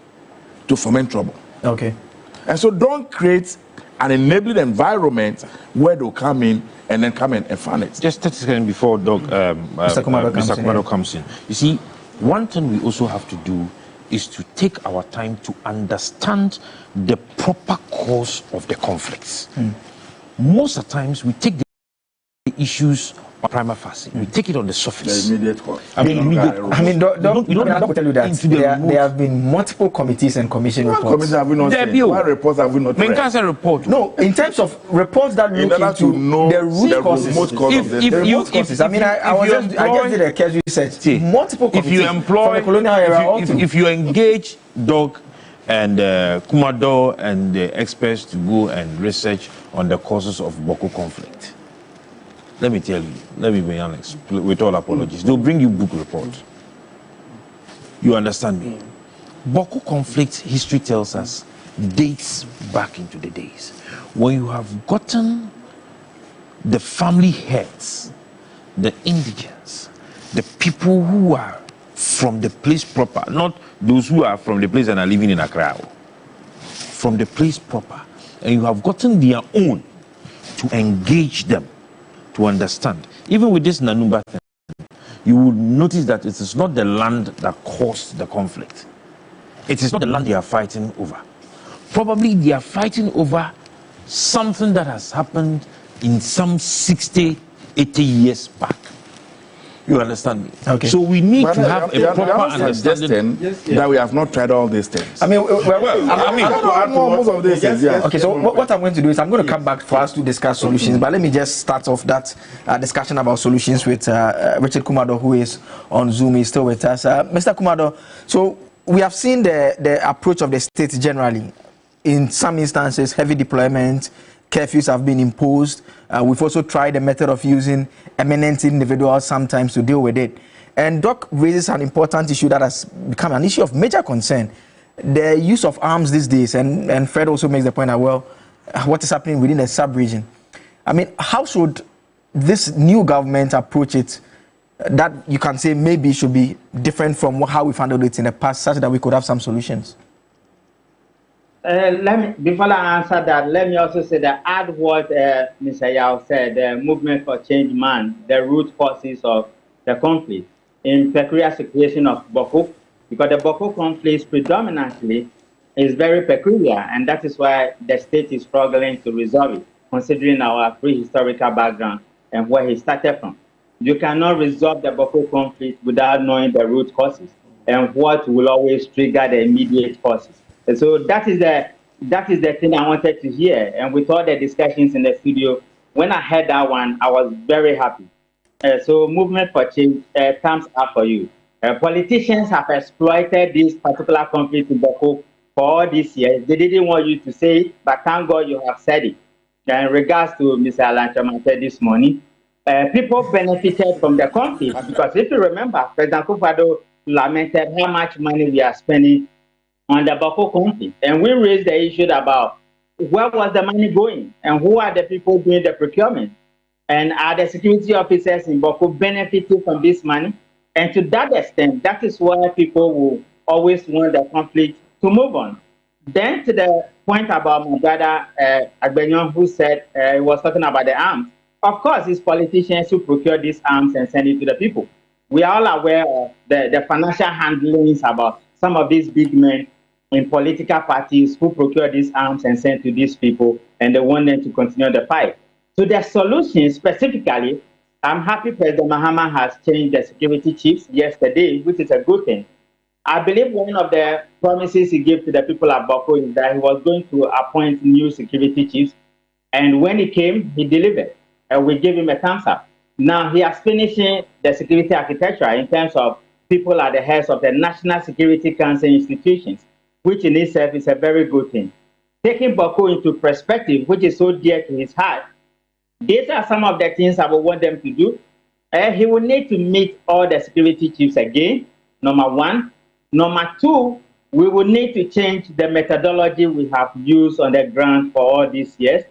to foment trouble. Okay. And so don't create an enabling environment where they'll come in and then come in and fund it. Just 30 seconds before Mr. Kumado comes in. You see, one thing we also have to do is to take our time to understand the proper cause of the conflicts. Most of the times we take the issues on prima facie. We take it on the surface. The immediate cause. You don't tell you that there have been multiple committees and commission reports. What committee have we not seen? What reports have we not read? Report. No, in terms of reports that look into the root causes. I mean, I just did a casual research. Multiple committees from the colonial era. If you engage Doug and Kumado and the experts to go and research on the causes of Bawku conflict, let me tell you, let me be honest, with all apologies, they'll bring you book reports. You understand me? Bawku conflict history tells us dates back into the days when you have gotten the family heads, the indigents, the people who are from the place proper, not those who are from the place and are living in Accra, from the place proper, and you have gotten their own to engage them, to understand. Even with this Nanumba thing, you will notice that it is not the land that caused the conflict. It is not the land they are fighting over. Probably they are fighting over something that has happened in some 60, 80 years back. You understand me? Okay. So we need to have a proper understanding that we have not tried all these things. I mean, most of these things, yeah. Okay, so what I'm going to do is I'm going to come back for us to discuss solutions, but let me just start off that discussion about solutions with Richard Kumado, who is on Zoom. He's still with us. Mr. Kumado, so we have seen the approach of the state generally. In some instances, heavy deployment, curfews have been imposed. We've also tried the method of using eminent individuals sometimes to deal with it. And Doc raises an important issue that has become an issue of major concern. The use of arms these days, and Fred also makes the point that, well, what is happening within the sub-region. I mean, how should this new government approach it that you can say maybe it should be different from how we've handled it in the past, such that we could have some solutions? Before I answer that, let me also say that add what Mr. Yao said, the movement for change man, the root causes of the conflict in peculiar situation of Bawku, because the Bawku conflict predominantly is very peculiar, and that is why the state is struggling to resolve it, considering our prehistorical background and where he started from. You cannot resolve the Bawku conflict without knowing the root causes and what will always trigger the immediate causes. And so that is the thing I wanted to hear. And with all the discussions in the studio, when I heard that one, I was very happy. So movement for change, thumbs up for you. Politicians have exploited this particular conflict in Bawku for all these years. They didn't want you to say it, but thank God you have said it. And in regards to Mr. Alan Chamante this morning, people benefited from the conflict because if you remember, President Kufuor lamented how much money we are spending on the Bawku conflict. And we raised the issue about where was the money going and who are the people doing the procurement. And are the security officers in Bawku benefiting from this money? And to that extent, that is why people will always want the conflict to move on. Then to the point about my brother Agbenyon, who said he was talking about the arms. Of course, it's politicians who procure these arms and send it to the people. We are all aware of the financial handlings about some of these big men in political parties who procure these arms and send to these people, and they want them to continue the fight. So the solution specifically, I'm happy President Mahama has changed the security chiefs yesterday, which is a good thing. I believe one of the promises he gave to the people at Bawku is that he was going to appoint new security chiefs. And when he came, he delivered. And we gave him a thumbs up. Now he has finished the security architecture in terms of people at the heads of the National Security Council institutions, which in itself is a very good thing. Taking Bawku into perspective, which is so dear to his heart, these are some of the things I would want them to do. He will need to meet all the security chiefs again, number one. Number two, we will need to change the methodology we have used on the ground for all these years.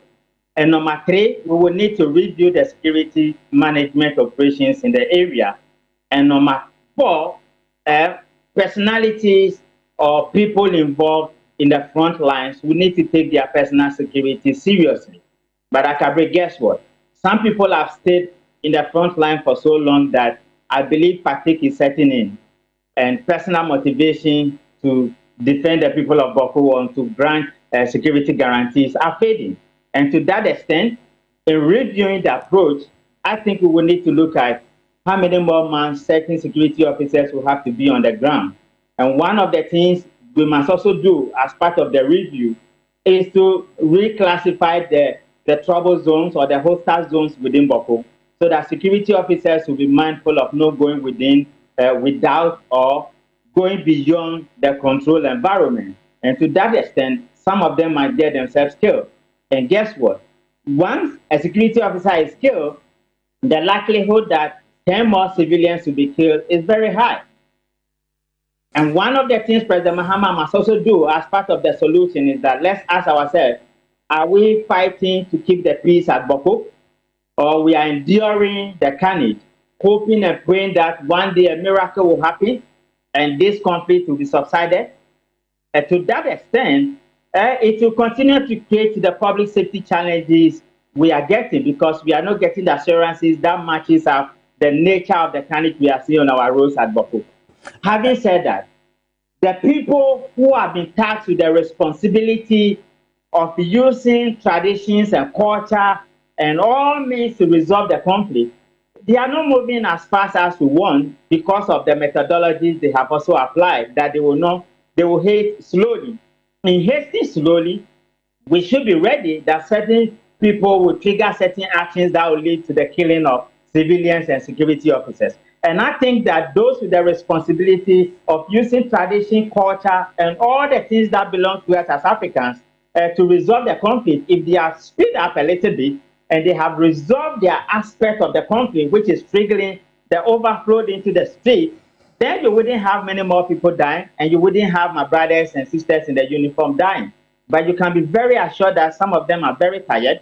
And number three, we will need to review the security management operations in the area. And number four, personalities or people involved in the front lines, we need to take their personal security seriously. But Akabre, guess what? Some people have stayed in the front line for so long that I believe fatigue is setting in. And personal motivation to defend the people of Bawku and to grant security guarantees are fading. And to that extent, in reviewing the approach, I think we will need to look at how many more months certain security officers will have to be on the ground. And one of the things we must also do as part of the review is to reclassify the trouble zones or the hostile zones within Bawku so that security officers will be mindful of not going within without or going beyond the control environment. And to that extent, some of them might get themselves killed. And guess what? Once a security officer is killed, the likelihood that 10 more civilians will be killed is very high. And one of the things President Mahama must also do as part of the solution is that let's ask ourselves, are we fighting to keep the peace at Bawku, or we are enduring the carnage, hoping and praying that one day a miracle will happen and this conflict will be subsided? And to that extent, it will continue to create the public safety challenges we are getting because we are not getting the assurances that matches up the nature of the carnage we are seeing on our roads at Bawku. Having said that, the people who have been tasked with the responsibility of using traditions and culture and all means to resolve the conflict, they are not moving as fast as we want because of the methodologies they have also applied that they will hate slowly. In hasting slowly, we should be ready that certain people will trigger certain actions that will lead to the killing of civilians and security officers. And I think that those with the responsibility of using tradition, culture, and all the things that belong to us as Africans to resolve the conflict, if they are speed up a little bit and they have resolved their aspect of the conflict, which is triggering the overflow into the street, then you wouldn't have many more people dying, and you wouldn't have my brothers and sisters in the uniform dying. But you can be very assured that some of them are very tired,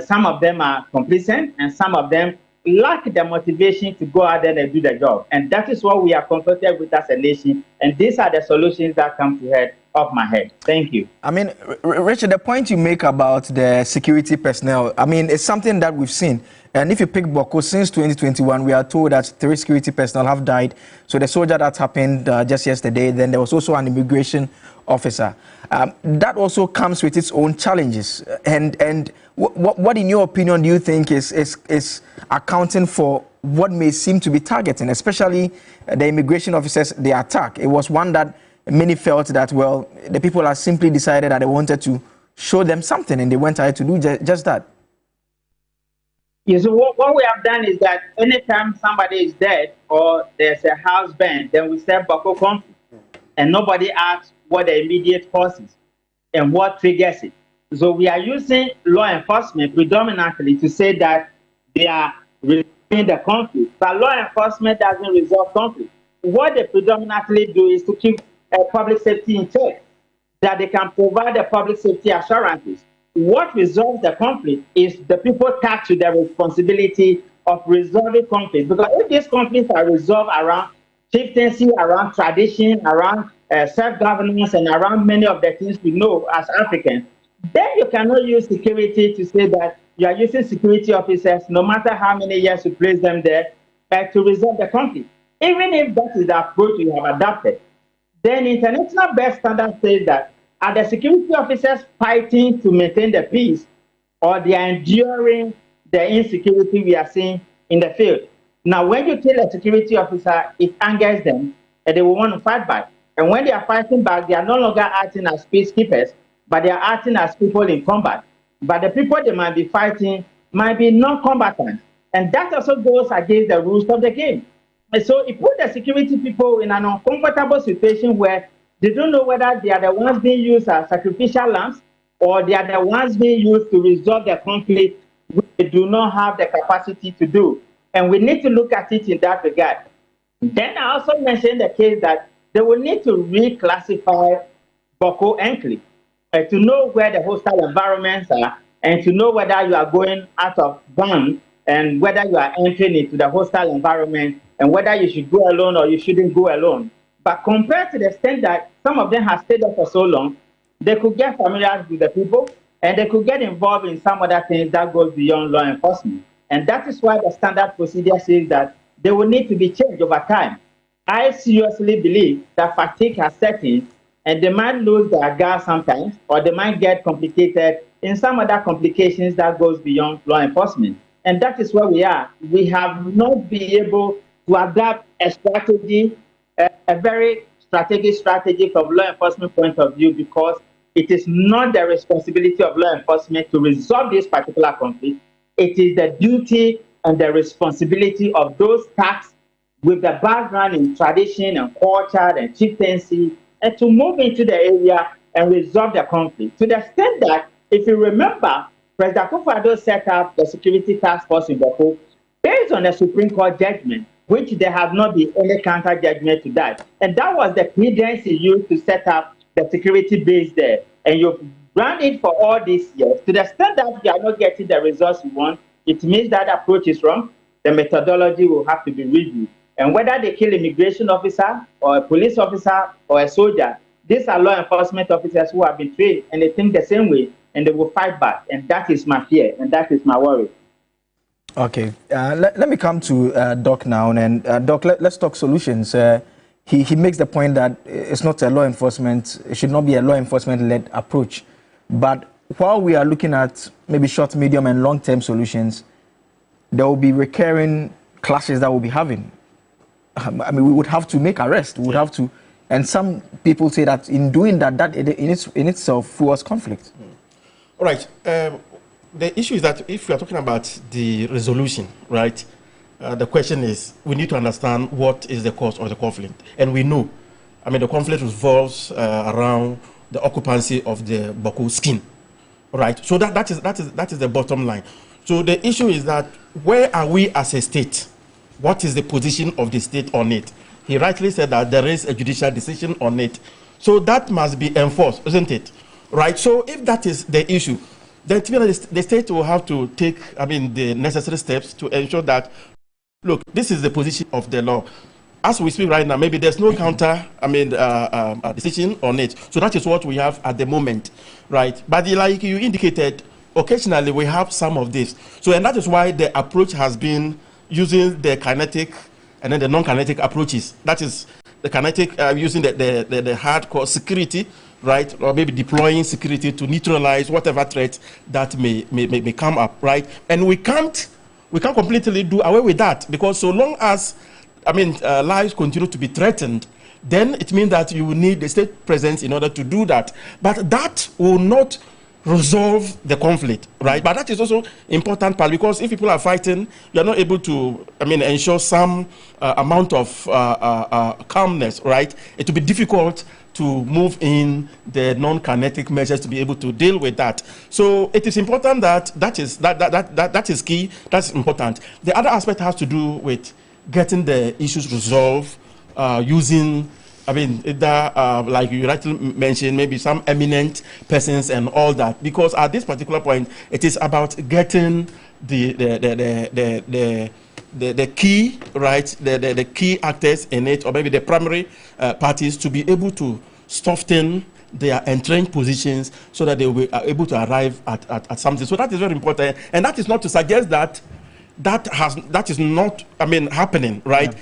some of them are complacent, and some of them lack the motivation to go out there and do the job. And that is what we are confronted with as a nation. And these are the solutions that come to head of my head. Thank you. I mean, Richard, the point you make about the security personnel, I mean, it's something that we've seen. And if you pick Bawku, since 2021, we are told that 3 security personnel have died. So the soldier that happened just yesterday, then there was also an immigration officer. That also comes with its own challenges. And what in your opinion, do you think is accounting for what may seem to be targeting, especially the immigration officers, the attack? It was one that many felt that, well, the people have simply decided that they wanted to show them something and they went ahead to do just that. Yes, so what we have done is that anytime somebody is dead or there's a house burned, then we say Bawku conflict. and nobody asks what the immediate cause is and what triggers it. So we are using law enforcement predominantly to say that they are resolving the conflict, but law enforcement doesn't resolve conflict. What they predominantly do is to keep public safety in check, that they can provide the public safety assurances. What resolves the conflict is the people tasked with the responsibility of resolving conflict. Because if these conflicts are resolved around chieftaincy, around tradition, around self-governance, and around many of the things we know as Africans, then you cannot use security to say that you are using security officers, no matter how many years you place them there, to resolve the conflict. Even if that is the approach you have adopted, then international best standard says that are the security officers fighting to maintain the peace, or they are enduring the insecurity we are seeing in the field. Now, when you tell a security officer, it angers them, and they will want to fight back. And when they are fighting back, they are no longer acting as peacekeepers, but they are acting as people in combat. But the people they might be fighting might be non-combatants. And that also goes against the rules of the game. And so it put the security people in an uncomfortable situation where they don't know whether they are the ones being used as sacrificial lambs or they are the ones being used to resolve the conflict which they do not have the capacity to do. And we need to look at it in that regard. Then I also mentioned the case that they will need to reclassify Bawku enclave to know where the hostile environments are and to know whether you are going out of bounds and whether you are entering into the hostile environment and whether you should go alone or you shouldn't go alone. But compared to the extent that some of them have stayed there for so long, they could get familiar with the people and they could get involved in some other things that goes beyond law enforcement. And that is why the standard procedure says that they will need to be changed over time. I seriously believe that fatigue has set in and they might lose their guard sometimes, or they might get complicated in some other complications that goes beyond law enforcement. And that is where we are. We have not been able to adapt a strategy, a very strategic strategy from law enforcement point of view, because it is not the responsibility of law enforcement to resolve this particular conflict. It is the duty and the responsibility of those tasked with the background in tradition and culture and chieftaincy, and to move into the area and resolve the conflict. To the extent that, if you remember, President Akufo-Addo set up the security task force in Bawku based on a Supreme Court judgment, which there have not been any counter judgment to that. And that was the credence he used to set up the security base there. And you've run it for all these years. To the extent that you are not getting the results you want, it means that approach is wrong. The methodology will have to be reviewed. And whether they kill an immigration officer or a police officer or a soldier, these are law enforcement officers who have been trained and they think the same way and they will fight back. And that is my fear and that is my worry. Okay, let me come to Doc now. And Doc, let's talk solutions. He makes the point that it's not a law enforcement, it should not be a law enforcement-led approach. But while we are looking at maybe short, medium, and long-term solutions, there will be recurring clashes that we'll be having. I mean, we would have to make arrests. We would have to, and some people say that in doing that, that in itself fuels conflict. All right. The issue is that if we are talking about the resolution, right, the question is we need to understand what is the cause of the conflict. And we know, I mean, the conflict revolves around the occupancy of the Bawku skin, right? So that is the bottom line. So the issue is that where are we as a state? What is the position of the state on it? He rightly said that there is a judicial decision on it. So that must be enforced, isn't it? Right? So if that is the issue, then the state will have to take, I mean, the necessary steps to ensure that, look, this is the position of the law. As we speak right now, maybe there's no counter, I mean, decision on it. So that is what we have at the moment, right? But like you indicated, occasionally we have some of this. So, and that is why the approach has been using the kinetic and then the non-kinetic approaches. That is the kinetic using the hardcore security, right? Or maybe deploying security to neutralize whatever threat that may come up, right? And we can't completely do away with that, because so long as, I mean, lives continue to be threatened, then it means that you will need the state presence in order to do that. But that will not resolve the conflict, right? But that is also important part, because if people are fighting, you are not able to, ensure some amount of calmness, right? It will be difficult to move in the non-kinetic measures to be able to deal with that. So it is important that is key. That's important. The other aspect has to do with getting the issues resolved using, like you rightly mentioned, maybe some eminent persons and all that. Because at this particular point, it is about getting the key, right, the key actors in it, or maybe the primary parties, to be able to soften their entrenched positions so that they will be able to arrive at something. So that is very important. And that is not to suggest that that is not, happening, right?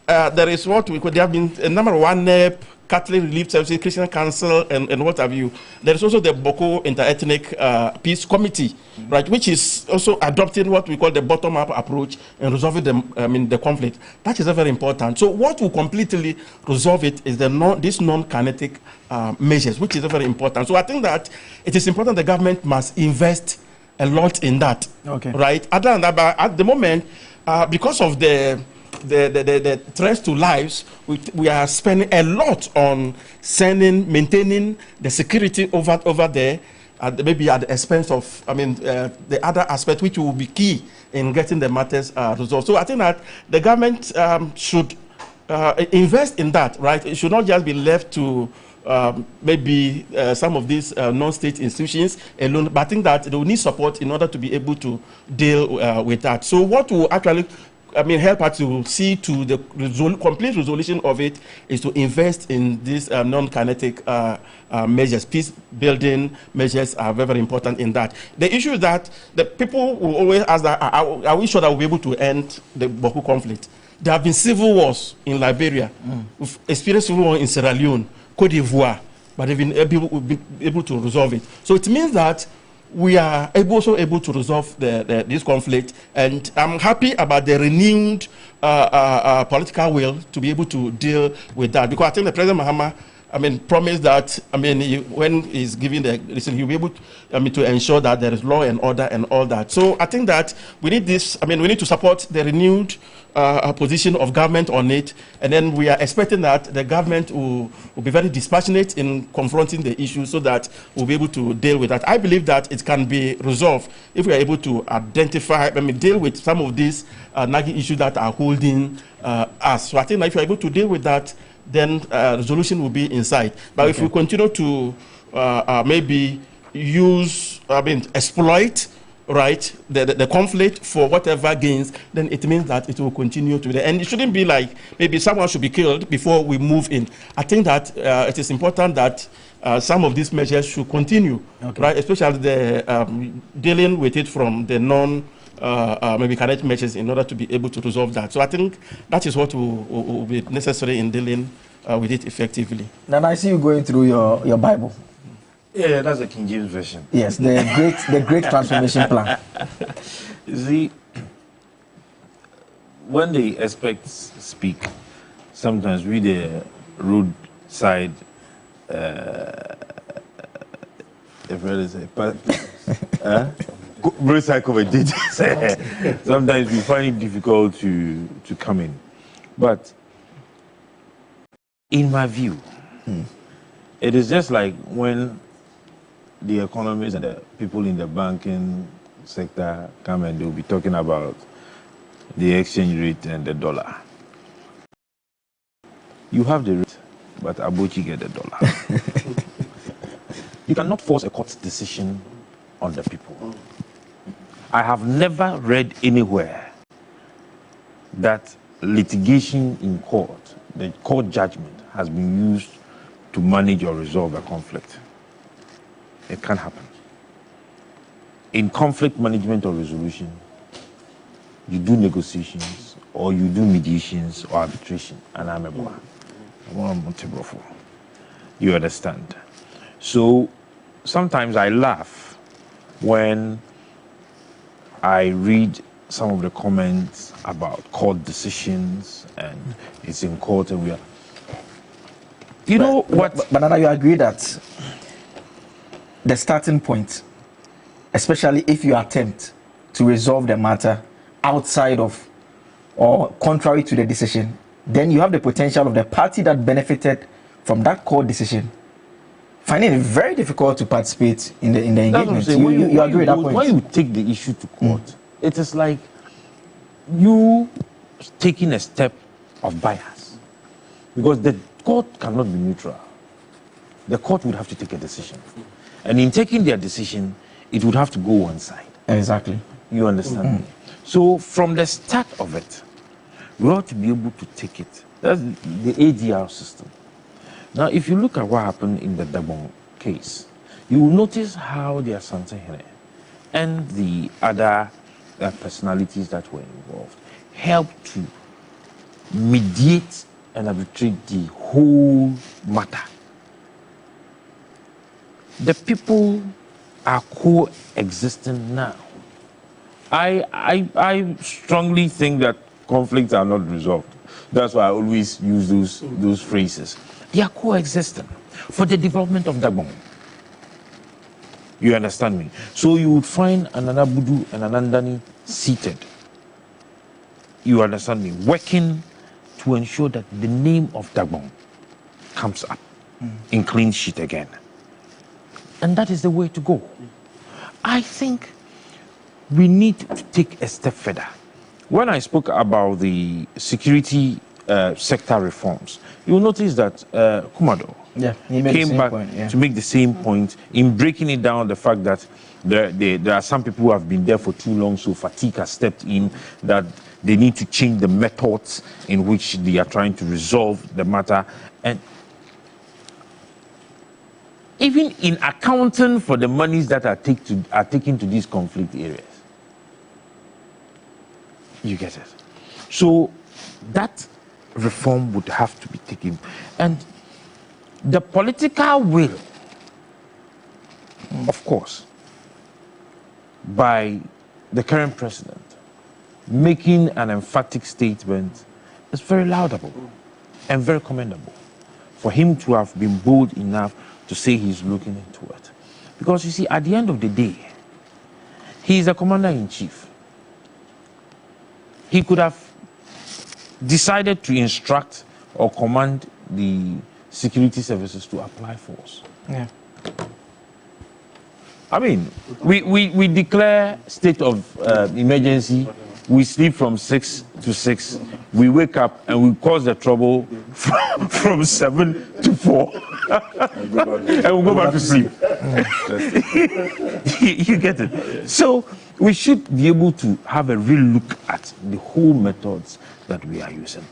Yeah. There is what we could, there have been a number of NEP, Catholic Relief Services, Christian Council, and what have you. There is also the Bawku Inter-Ethnic Peace Committee, right, which is also adopting what we call the bottom-up approach and resolving the conflict. That is very important. So what will completely resolve it is these non-kinetic measures, which is very important. So I think that it is important the government must invest a lot in that, right? Other than that, but at the moment, because of the threats to lives, we are spending a lot on maintaining the security over there, maybe at the expense of, the other aspect, which will be key in getting the matters resolved. So I think that the government should invest in that, right? It should not just be left to maybe some of these non-state institutions alone, but I think that they will need support in order to be able to deal with that. So what will actually help us to see to the complete resolution of it is to invest in these non-kinetic measures. Peace-building measures are very, very important in that. The issue is that the people will always ask that, are we sure that we'll be able to end the Bawku conflict? There have been civil wars in Liberia. We've experienced civil war in Sierra Leone, Cote d'Ivoire, but they've been able to resolve it. So it means that we are also able to resolve this conflict, and I'm happy about the renewed political will to be able to deal with that, because I think the President Mahama promised that, when he's giving he'll be able to ensure that there is law and order and all that. So I think that we need this, we need to support the renewed position of government on it, and then we are expecting that the government will be very dispassionate in confronting the issue so that we'll be able to deal with that. I believe that it can be resolved if we are able to identify, deal with some of these nagging issues that are holding us. So I think that if we are able to deal with that, then resolution will be in sight. But if we continue to maybe exploit, right, the conflict for whatever gains, then it means that it will continue to be there. And it shouldn't be like maybe someone should be killed before we move in. I think that it is important that some of these measures should continue, right, especially the dealing with it from the maybe kinetic measures in order to be able to resolve that. So I think that is what will be necessary in dealing with it effectively. Then I see you going through your Bible. Yeah, that's the King James Version. Yes, the great transformation plan. You see, when the experts speak, sometimes we the roadside roadside commentators. Sometimes we find it difficult to come in. But in my view, it is just like when the economists and the people in the banking sector come and they'll be talking about the exchange rate and the dollar. You have the rate, but Abochi get the dollar. You cannot force a court decision on the people. I have never read anywhere that litigation in court, the court judgment, has been used to manage or resolve a conflict. It can't happen. In conflict management or resolution, you do negotiations or you do mediations or arbitration. And I'm a boy. You understand? So sometimes I laugh when I read some of the comments about court decisions and it's in court and we are. You know what? But now you agree that the starting point, especially if you attempt to resolve the matter outside of or contrary to the decision, then you have the potential of the party that benefited from that court decision finding it very difficult to participate in the engagement. You agree with that point? When you take the issue to court, it is like you taking a step of bias, because the court cannot be neutral. The court would have to take a decision, and in taking their decision, it would have to go one side. Exactly. You understand me? So from the start of it, we ought to be able to take it. That's the ADR system. Now, if you look at what happened in the Dagbon case, you will notice how the Asante Hene and the other personalities that were involved helped to mediate and arbitrate the whole matter. The people are coexisting now. I strongly think that conflicts are not resolved. That's why I always use those phrases. They are coexisting for the development of Dagbon. You understand me? So you would find an Anabudu and an Andani seated. You understand me? Working to ensure that the name of Dagbon comes up in clean sheet again. And that is the way to go. I think we need to take a step further. When I spoke about the security sector reforms, you'll notice that Kumado came back to make the same point in breaking it down, the fact that there are some people who have been there for too long, so fatigue has stepped in, that they need to change the methods in which they are trying to resolve the matter. And even in accounting for the monies that are taken to these conflict areas. You get it? So that reform would have to be taken. And the political will, of course, by the current president, making an emphatic statement is very laudable and very commendable. For him to have been bold enough to say he's looking into it. Because you see, at the end of the day, he is the commander-in-chief. He could have decided to instruct or command the security services to apply force. Yeah. I mean, we declare state of emergency. We sleep from 6 to 6. We wake up and we cause the trouble from 7 to 4. And we go back to sleep. You get it? So we should be able to have a real look at the whole methods that we are using.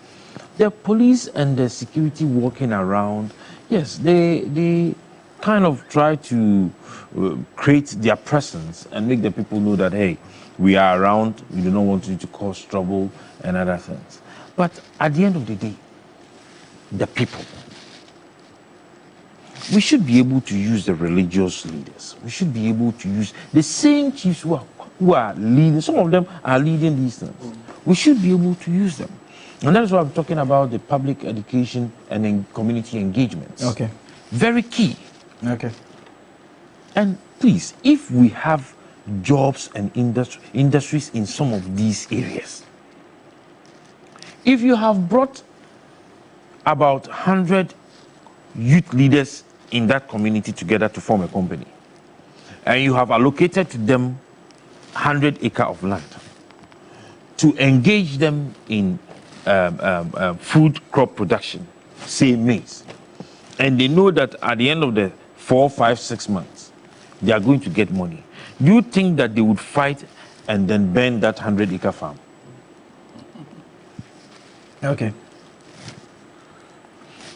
The police and the security walking around, yes, they kind of try to create their presence and make the people know that, hey, we are around, we do not want you to cause trouble and other things. But at the end of the day, the people, we should be able to use the religious leaders. We should be able to use the same chiefs who are leading. Some of them are leading these things. We should be able to use them. And that is why I'm talking about the public education and community engagements. Okay. Very key. Okay. And please, if we have jobs and industries in some of these areas, if you have brought about 100 youth leaders in that community together to form a company, and you have allocated to them 100 acres of land to engage them in food crop production, say maize, and they know that at the end of the 4, 5, 6 months, they are going to get money. Do you think that they would fight and then burn that 100-acre farm? Okay.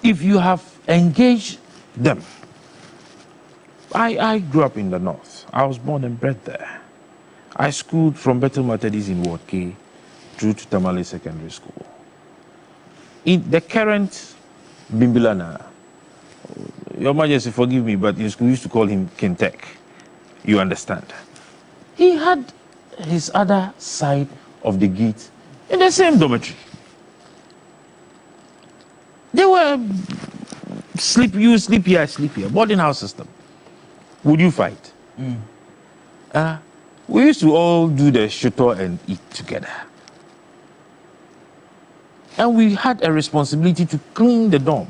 If you have engaged them, I grew up in the north. I was born and bred there. I schooled from Bethel Methodist in Ward K through to Tamale Secondary School. In the current Bimbilana, Your Majesty, forgive me, but in school we used to call him Kintek. You understand? He had his other side of the gate in the same dormitory. They were sleep here, boarding house system. would you fight? We used to all do the shooter and eat together. And we had a responsibility to clean the dorm.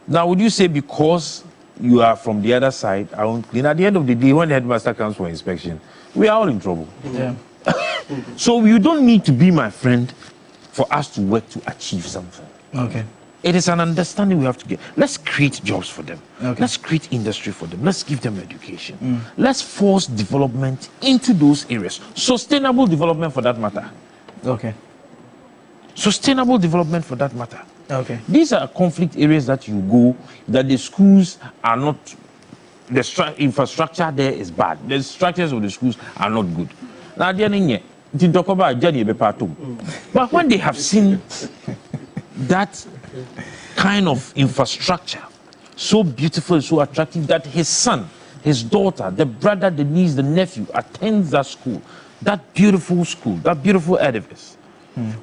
Now, would you say because you are from the other side, I won't clean? At the end of the day, when the headmaster comes for inspection, we are all in trouble. Yeah. So you don't need to be my friend for us to work to achieve something. Okay. It is an understanding we have to get. Let's create jobs for them. Okay. Let's create industry for them. Let's give them education. Let's force development into those areas. Sustainable development for that matter. Okay. Sustainable development for that matter. Okay. These are conflict areas that you go, that the schools are not, the infrastructure there is bad. The structures of the schools are not good. Now, but when they have seen that kind of infrastructure, so beautiful, so attractive, that his son, his daughter, the brother, the niece, the nephew attends that school, that beautiful edifice,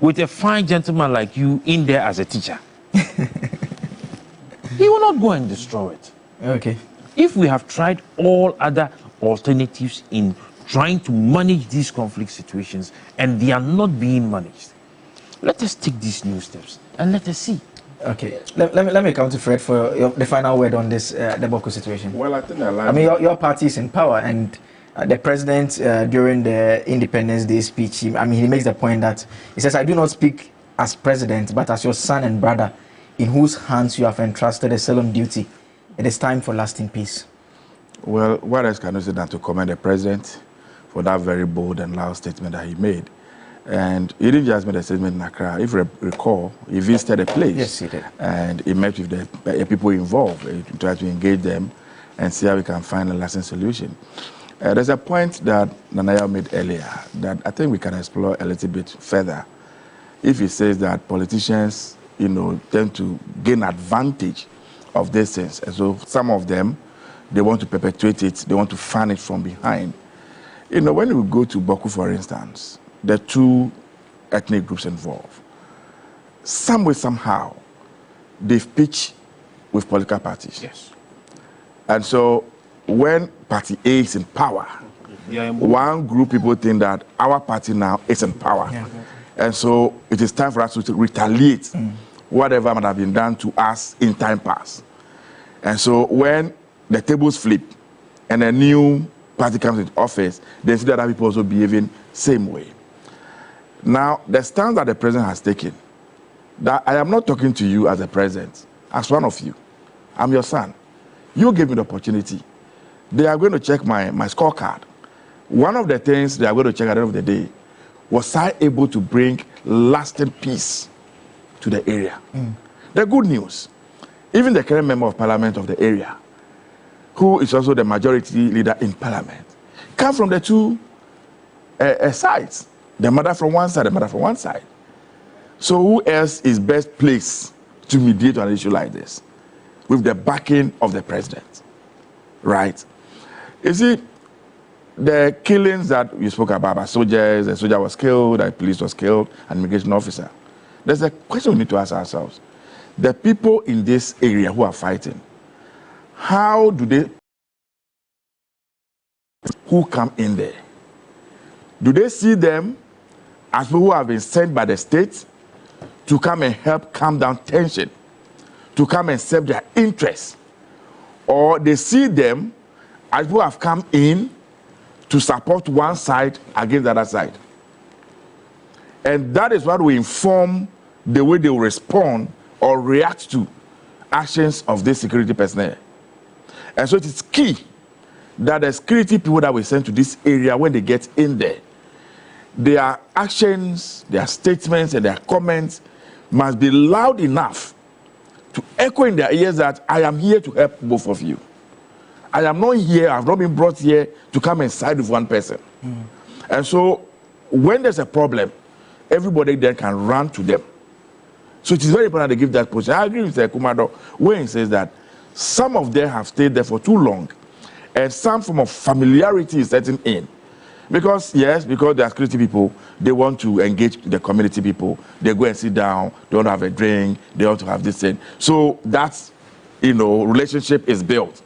with a fine gentleman like you in there as a teacher, he will not go and destroy it. Okay. If we have tried all other alternatives in trying to manage these conflict situations and they are not being managed, let us take these new steps and let us see. Okay. Let me come to Fred for the final word on this, the Bawku situation. Well, I think your party is in power, and the president, during the Independence Day speech, he makes the point that he says, I do not speak as president, but as your son and brother, in whose hands you have entrusted a solemn duty. It is time for lasting peace. Well, what else can I say than to commend the president for that very bold and loud statement that he made. And he didn't just make a statement in Accra. If you recall, he visited a place. Yes, he did. And he met with the people involved, to try to engage them and see how we can find a lasting solution. There's a point that Nanaya made earlier that I think we can explore a little bit further. If he says that politicians, tend to gain advantage of these things. And so some of them, they want to perpetuate it, they want to fan it from behind. When we go to Bawku, for instance, there are two ethnic groups involved. Some way, somehow, they've pitched with political parties. Yes. And so when Party A is in power, one group people think that our party now is in power. Yeah. And so it is time for us to retaliate whatever might have been done to us in time past. And so when the tables flip and a new party comes into office, they see that other people also behaving same way. Now, the stance that the president has taken, that I am not talking to you as a president, as one of you. I'm your son. You gave me the opportunity. They are going to check my scorecard. One of the things they are going to check at the end of the day, was I able to bring lasting peace to the area? The good news, even the current member of parliament of the area, who is also the majority leader in parliament, come from the two sides. The mother from one side, the mother from one side. So who else is best placed to mediate on an issue like this? With the backing of the president, right? You see, the killings that we spoke about soldiers, a soldier was killed, a police was killed, an immigration officer. There's a question we need to ask ourselves. The people in this area who are fighting, how do they, who come in there? Do they see them as people who have been sent by the state to come and help calm down tension, to come and serve their interests? Or they see them as people who have come in to support one side against the other side? And that is what will inform the way they will respond or react to actions of this security personnel. And so it is key that the security people that we send to this area, when they get in there, their actions, their statements, and their comments must be loud enough to echo in their ears that I am here to help both of you. I am not here, I have not been brought here to come and side with one person. And so when there's a problem, everybody then can run to them. So it is very important to give that position. I agree with Kumado when he says that some of them have stayed there for too long and some form of familiarity is setting in. Because, yes, because they are security people, they want to engage the community people. They go and sit down, they want to have a drink, they want to have this thing. So that's, relationship is built.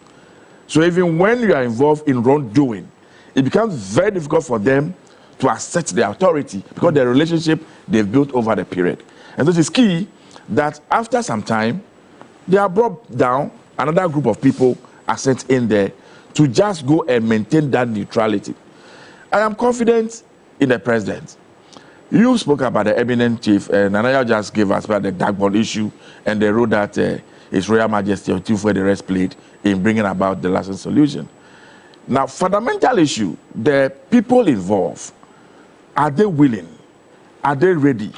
So even when you are involved in wrongdoing, it becomes very difficult for them to assert their authority because the relationship they've built over the period. And this is key that after some time, they are brought down, another group of people are sent in there to just go and maintain that neutrality. I am confident in the president. You spoke about the eminent chief, and Anaya just gave us about the Dagbon issue and the role that His Royal Majesty or Chief where the rest played in bringing about the lasting solution. Now, fundamental issue, the people involved, are they willing? Are they ready?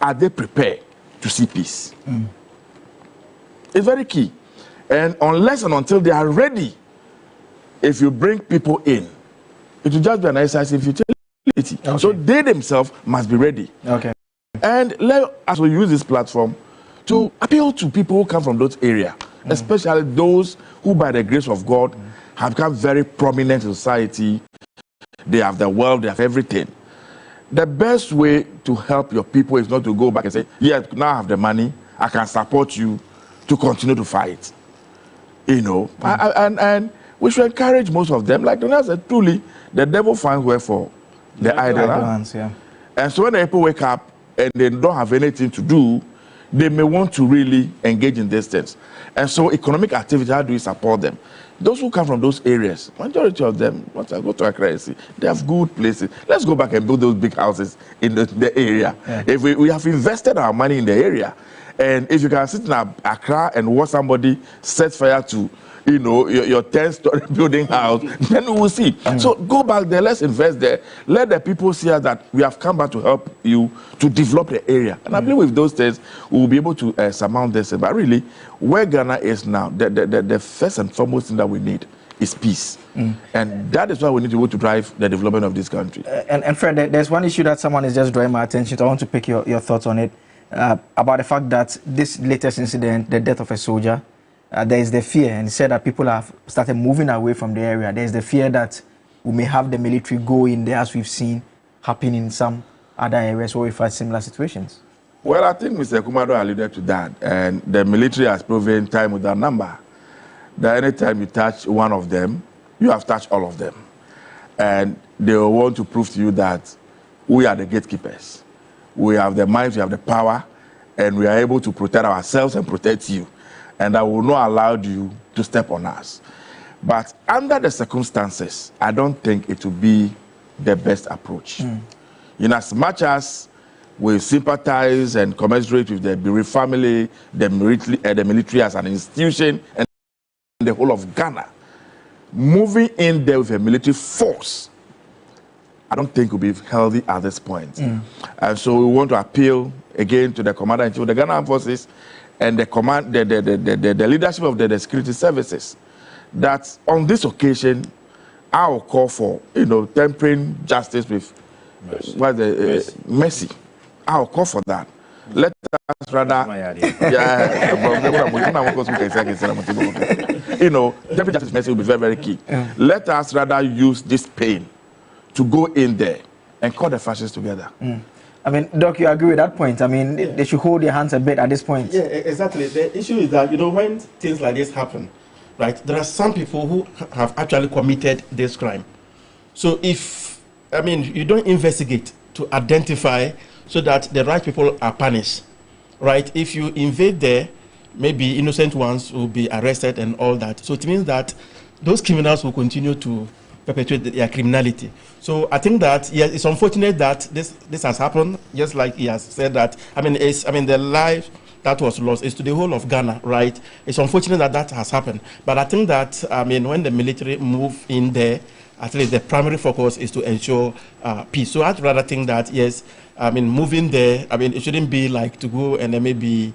Are they prepared to see peace? It's very key. And unless and until they are ready, if you bring people in, it will just be an exercise in futility. Okay. So they themselves must be ready. Okay. And let us use this platform to appeal to people who come from those areas, especially those who, by the grace of God, have become very prominent in society. They have the wealth, they have everything. The best way to help your people is not to go back and say, yeah, now I have the money, I can support you to continue to fight. You know, and we should encourage most of them. Like Donald said, truly, the devil finds way for the idle hands. Yeah. And so when the people wake up and they don't have anything to do, they may want to really engage in these things. And so economic activity, how do we support them? Those who come from those areas, majority of them, once I go to Accra, they have good places. Let's go back and build those big houses in the area. Yeah. If we have invested our money in the area, and if you can sit in Accra and watch somebody set fire to, you know, your 10-story building house, then we will see. So go back there, let's invest there. Let the people see that we have come back to help you to develop the area. And I believe with those things, we will be able to surmount this. But really, where Ghana is now, the first and foremost thing that we need is peace. And that is why we need to be able to drive the development of this country. And Fred, there's one issue that someone is just drawing my attention to. I want to pick your thoughts on it. About the fact that this latest incident, the death of a soldier, there is the fear, and he said that people have started moving away from the area. There is the fear that we may have the military go in there, as we've seen happen in some other areas where we've had similar situations. Well, I think Mr. Kumado alluded to that, and the military has proven time without number that anytime you touch one of them, you have touched all of them. And they will want to prove to you that we are the gatekeepers. We have the might, we have the power, and we are able to protect ourselves and protect you. And I will not allow you to step on us. But under the circumstances, I don't think it will be the best approach. In as much as we sympathize and commiserate with the bereaved family, the military as an institution, and the whole of Ghana, moving in there with a military force, I don't think will be healthy at this point. And so we want to appeal again to the Commander-in-Chief of the Ghana Armed Forces and the leadership of the security services, that on this occasion, I will call for, you know, tempering justice with mercy. I will call for that. Let us rather, you know, tempering justice with mercy will be very, very key. Let us rather use this pain to go in there and call the fascists together. I mean, Doc, you agree with that point? I mean, they should hold their hands a bit at this point. Yeah, exactly. The issue is that, you know, when things like this happen, right, there are some people who have actually committed this crime. So if, I mean, you don't investigate to identify so that the right people are punished, right? If you invade there, maybe innocent ones will be arrested and all that. So it means that those criminals will continue to perpetuate their criminality. So I think that, yes, it's unfortunate that this has happened, just like he has said that. I mean, the life that was lost is to the whole of Ghana, right? It's unfortunate that that has happened. But I think that, I mean, when the military move in there, at least the primary focus is to ensure peace. So I'd rather think that, yes, I mean, moving there, I mean, it shouldn't be like to go and then maybe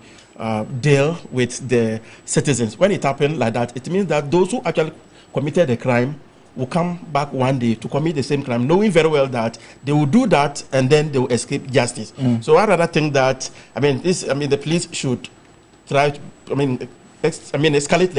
deal with the citizens. When it happened like that, it means that those who actually committed the crime will come back one day to commit the same crime, knowing very well that they will do that and then they will escape justice. So I rather think that, I mean, the police should try to, I mean, escalate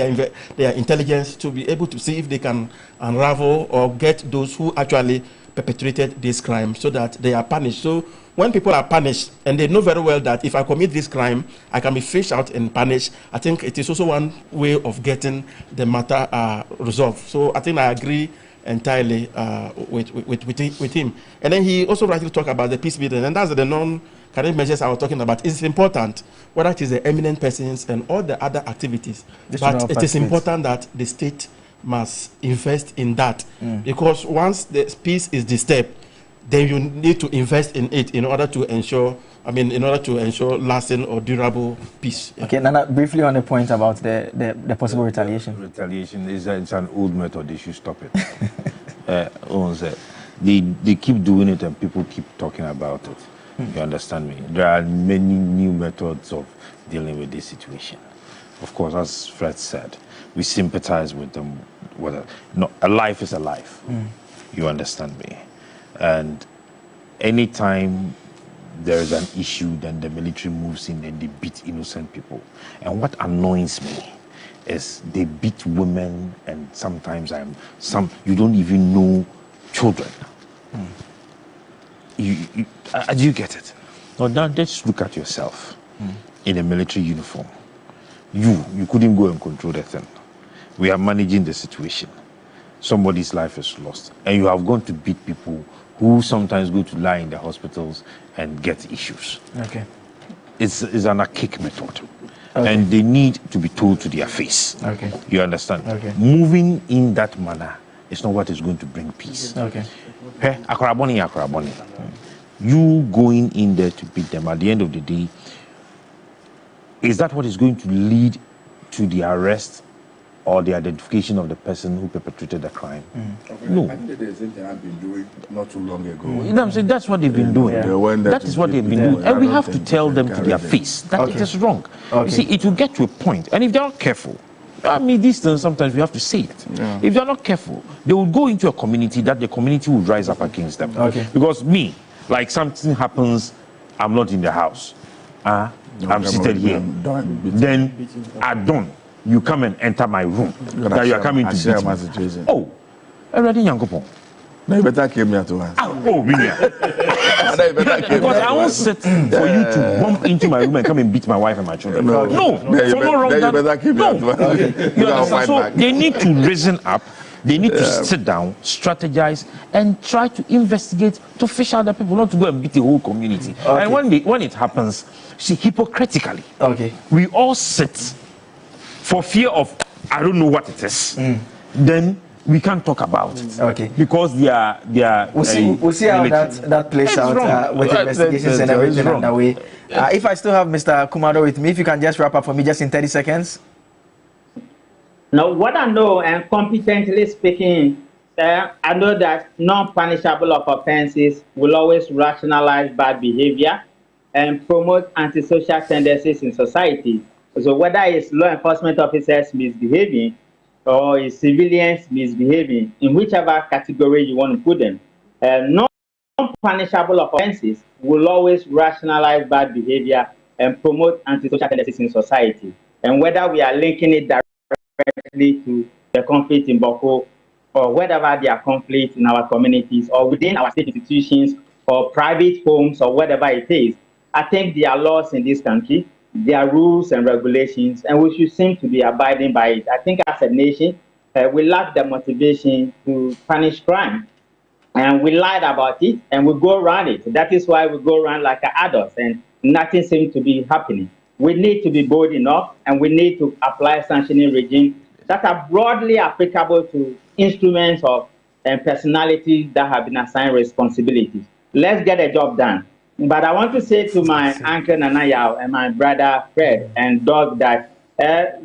their intelligence to be able to see if they can unravel or get those who actually perpetrated this crime so that they are punished. So when people are punished and they know very well that if I commit this crime, I can be fished out and punished, I think it is also one way of getting the matter resolved. So I think I agree entirely with him. And then he also rightly talked about the peace building, and that's the non-current measures I was talking about. It's important, whether it is the eminent persons and all the other activities, but it is important that the state must invest in that, because once the peace is disturbed, then you need to invest in it in order to ensure, lasting or durable peace. Yeah. Okay, Nana, briefly on the point about the possible retaliation. Retaliation is it's an old method. They should stop it. They keep doing it and people keep talking about it. You understand me? There are many new methods of dealing with this situation. Of course, as Fred said, we sympathize with them. A life is a life. You understand me? And anytime there is an issue, then the military moves in and they beat innocent people. And what annoys me is they beat women, and sometimes you don't even know children. Do you get it? Now just look at yourself in a military uniform. You couldn't go and control the thing. We are managing the situation. Somebody's life is lost, and you have gone to beat people who sometimes go to lie in the hospitals and get issues. Okay. It's an archaic method. Okay. And they need to be told to their face. Okay. You understand? Okay. Moving in that manner is not what is going to bring peace. Okay. Hey, akraboni. You going in there to beat them, at the end of the day, is that what is going to lead to the arrest or the identification of the person who perpetrated the crime? No. I think there's something I've been doing not too long ago. You know what I'm saying? That's what they've been doing. That is what they've been doing. And we have to tell them to their face that it is wrong. You see, it will get to a point, and if they're not careful, I mean, these things, sometimes we have to say it. Yeah. If they're not careful, they will go into a community that the community will rise up against them. Because me, like something happens, I'm not in the house. I'm seated here. Then at dawn, you come and enter my room. That you are coming to beat my situation. Oh, already Yankopon. No, you better came here to us. Oh, really? Because I won't sit for you to bump into my room and come and beat my wife and my children. No. So they need to reason up. They need to sit down, strategize, and try to investigate to fish out the people, not to go and beat the whole community. And when it happens, see, hypocritically, we all sit for fear of, I don't know what it is. Then we can't talk about it. Because they are we'll see how that plays out with investigations and everything underway. If I still have Mr. Kumado with me, if you can just wrap up for me just in 30 seconds. Now, what I know, and competently speaking, I know that non-punishable offenses will always rationalize bad behavior and promote antisocial tendencies in society. So whether it's law enforcement officers misbehaving or it's civilians misbehaving, in whichever category you want to put them, non-punishable offenses will always rationalize bad behavior and promote antisocial tendencies in society. And whether we are linking it directly to the conflict in Bawku or whatever their conflict in our communities or within our state institutions or private homes or whatever it is, I think there are laws in this country, there are rules and regulations, and we should seem to be abiding by it. I think as a nation, we lack the motivation to punish crime. And we lied about it, and we go around it. That is why we go around like adults, and nothing seems to be happening. We need to be bold enough, and we need to apply sanctioning regimes that are broadly applicable to instruments of and personalities that have been assigned responsibilities. Let's get a job done. But I want to say to my uncle Nanayao and my brother Fred and Doug that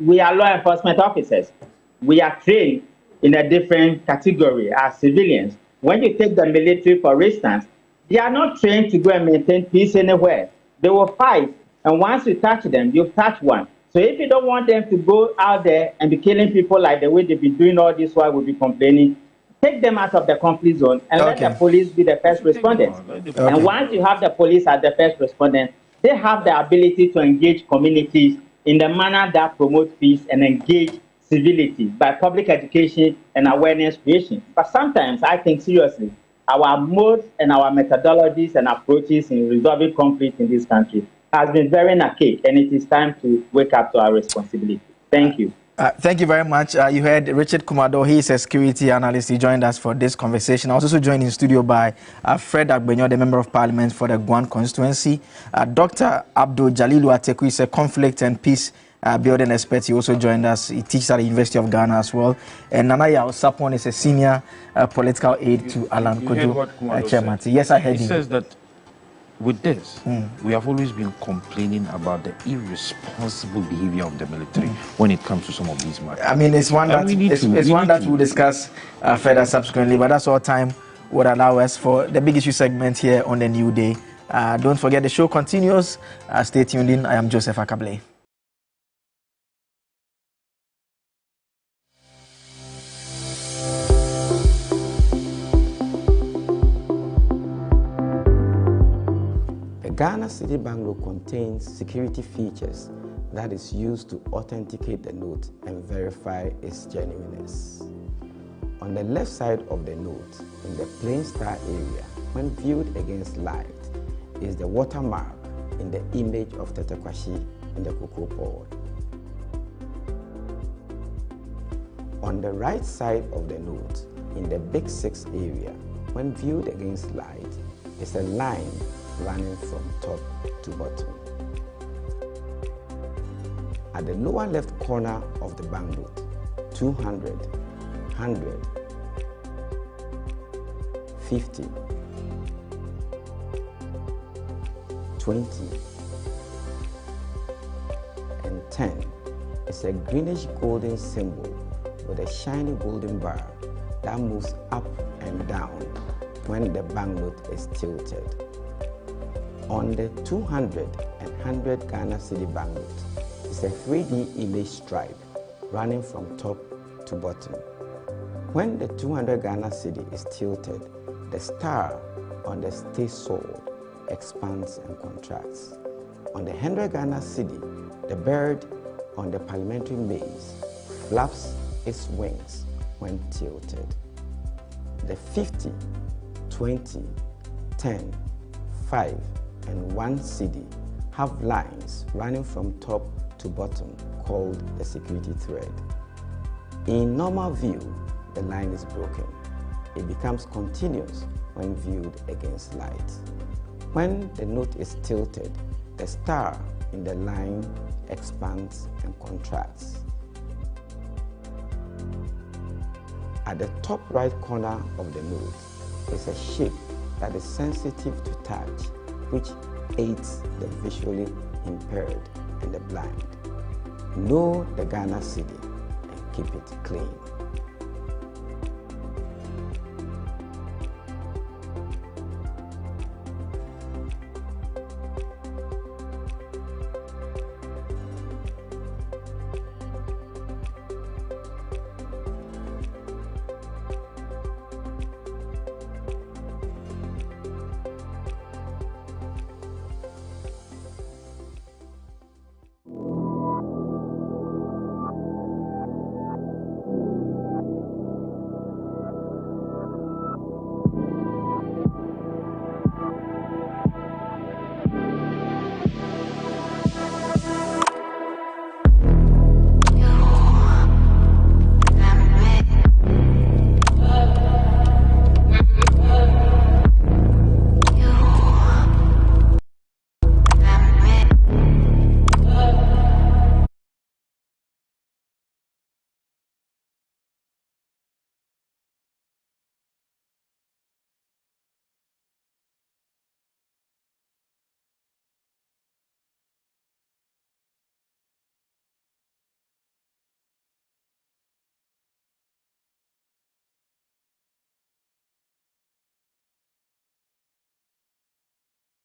we are law enforcement officers. We are trained in a different category as civilians. When you take the military, for instance, they are not trained to go and maintain peace anywhere. They will fight, and once you touch them, you've touched one. So if you don't want them to go out there and be killing people like the way they've been doing all this while we'll be complaining, take them out of the conflict zone and let the police be the first responders. And once you have the police as the first responders, they have the ability to engage communities in the manner that promotes peace and engage civility by public education and awareness creation. But sometimes I think seriously, our modes and our methodologies and approaches in resolving conflict in this country has been very archaic, and it is time to wake up to our responsibility. Thank you. Thank you very much. You heard Richard Kumado. He is a security analyst. He joined us for this conversation. I was also joined in studio by Fred Agbenyo, the Member of Parliament for the Guan constituency. Dr. Abdul Jalilu Ateku is a conflict and peace building expert. He also joined us. He teaches at the University of Ghana as well. And Nanaya Osapon is a senior political aide to Alan Kojo Chairman. Yes, I heard him. He says that with this, we have always been complaining about the irresponsible behavior of the military when it comes to some of these matters. I mean, it's one that we'll discuss further subsequently, but that's all time would allow us for the big issue segment here on the New Day. Don't forget the show continues. Stay tuned in. I am Joseph Akable. Ghana City Bank note contains security features that is used to authenticate the note and verify its genuineness. On the left side of the note, in the plain star area, when viewed against light, is the watermark in the image of Tetekwashi in the cocoa pod. On the right side of the note, in the big 6 area, when viewed against light, is a line running from top to bottom. At the lower left corner of the banknote, 200, 100, 50, 20, and 10 is a greenish golden symbol with a shiny golden bar that moves up and down when the banknote is tilted. On the 200 and 100 Ghana City banknote is a 3D image stripe running from top to bottom. When the 200 Ghana City is tilted, the star on the stay sword expands and contracts. On the 100 Ghana City, the bird on the parliamentary maize flaps its wings when tilted. The 50, 20, 10, 5, and 1 CD have lines running from top to bottom called the security thread. In normal view, the line is broken. It becomes continuous when viewed against light. When the note is tilted, the star in the line expands and contracts. At the top right corner of the note is a shape that is sensitive to touch, which aids the visually impaired and the blind. Know the Ghana City and keep it clean.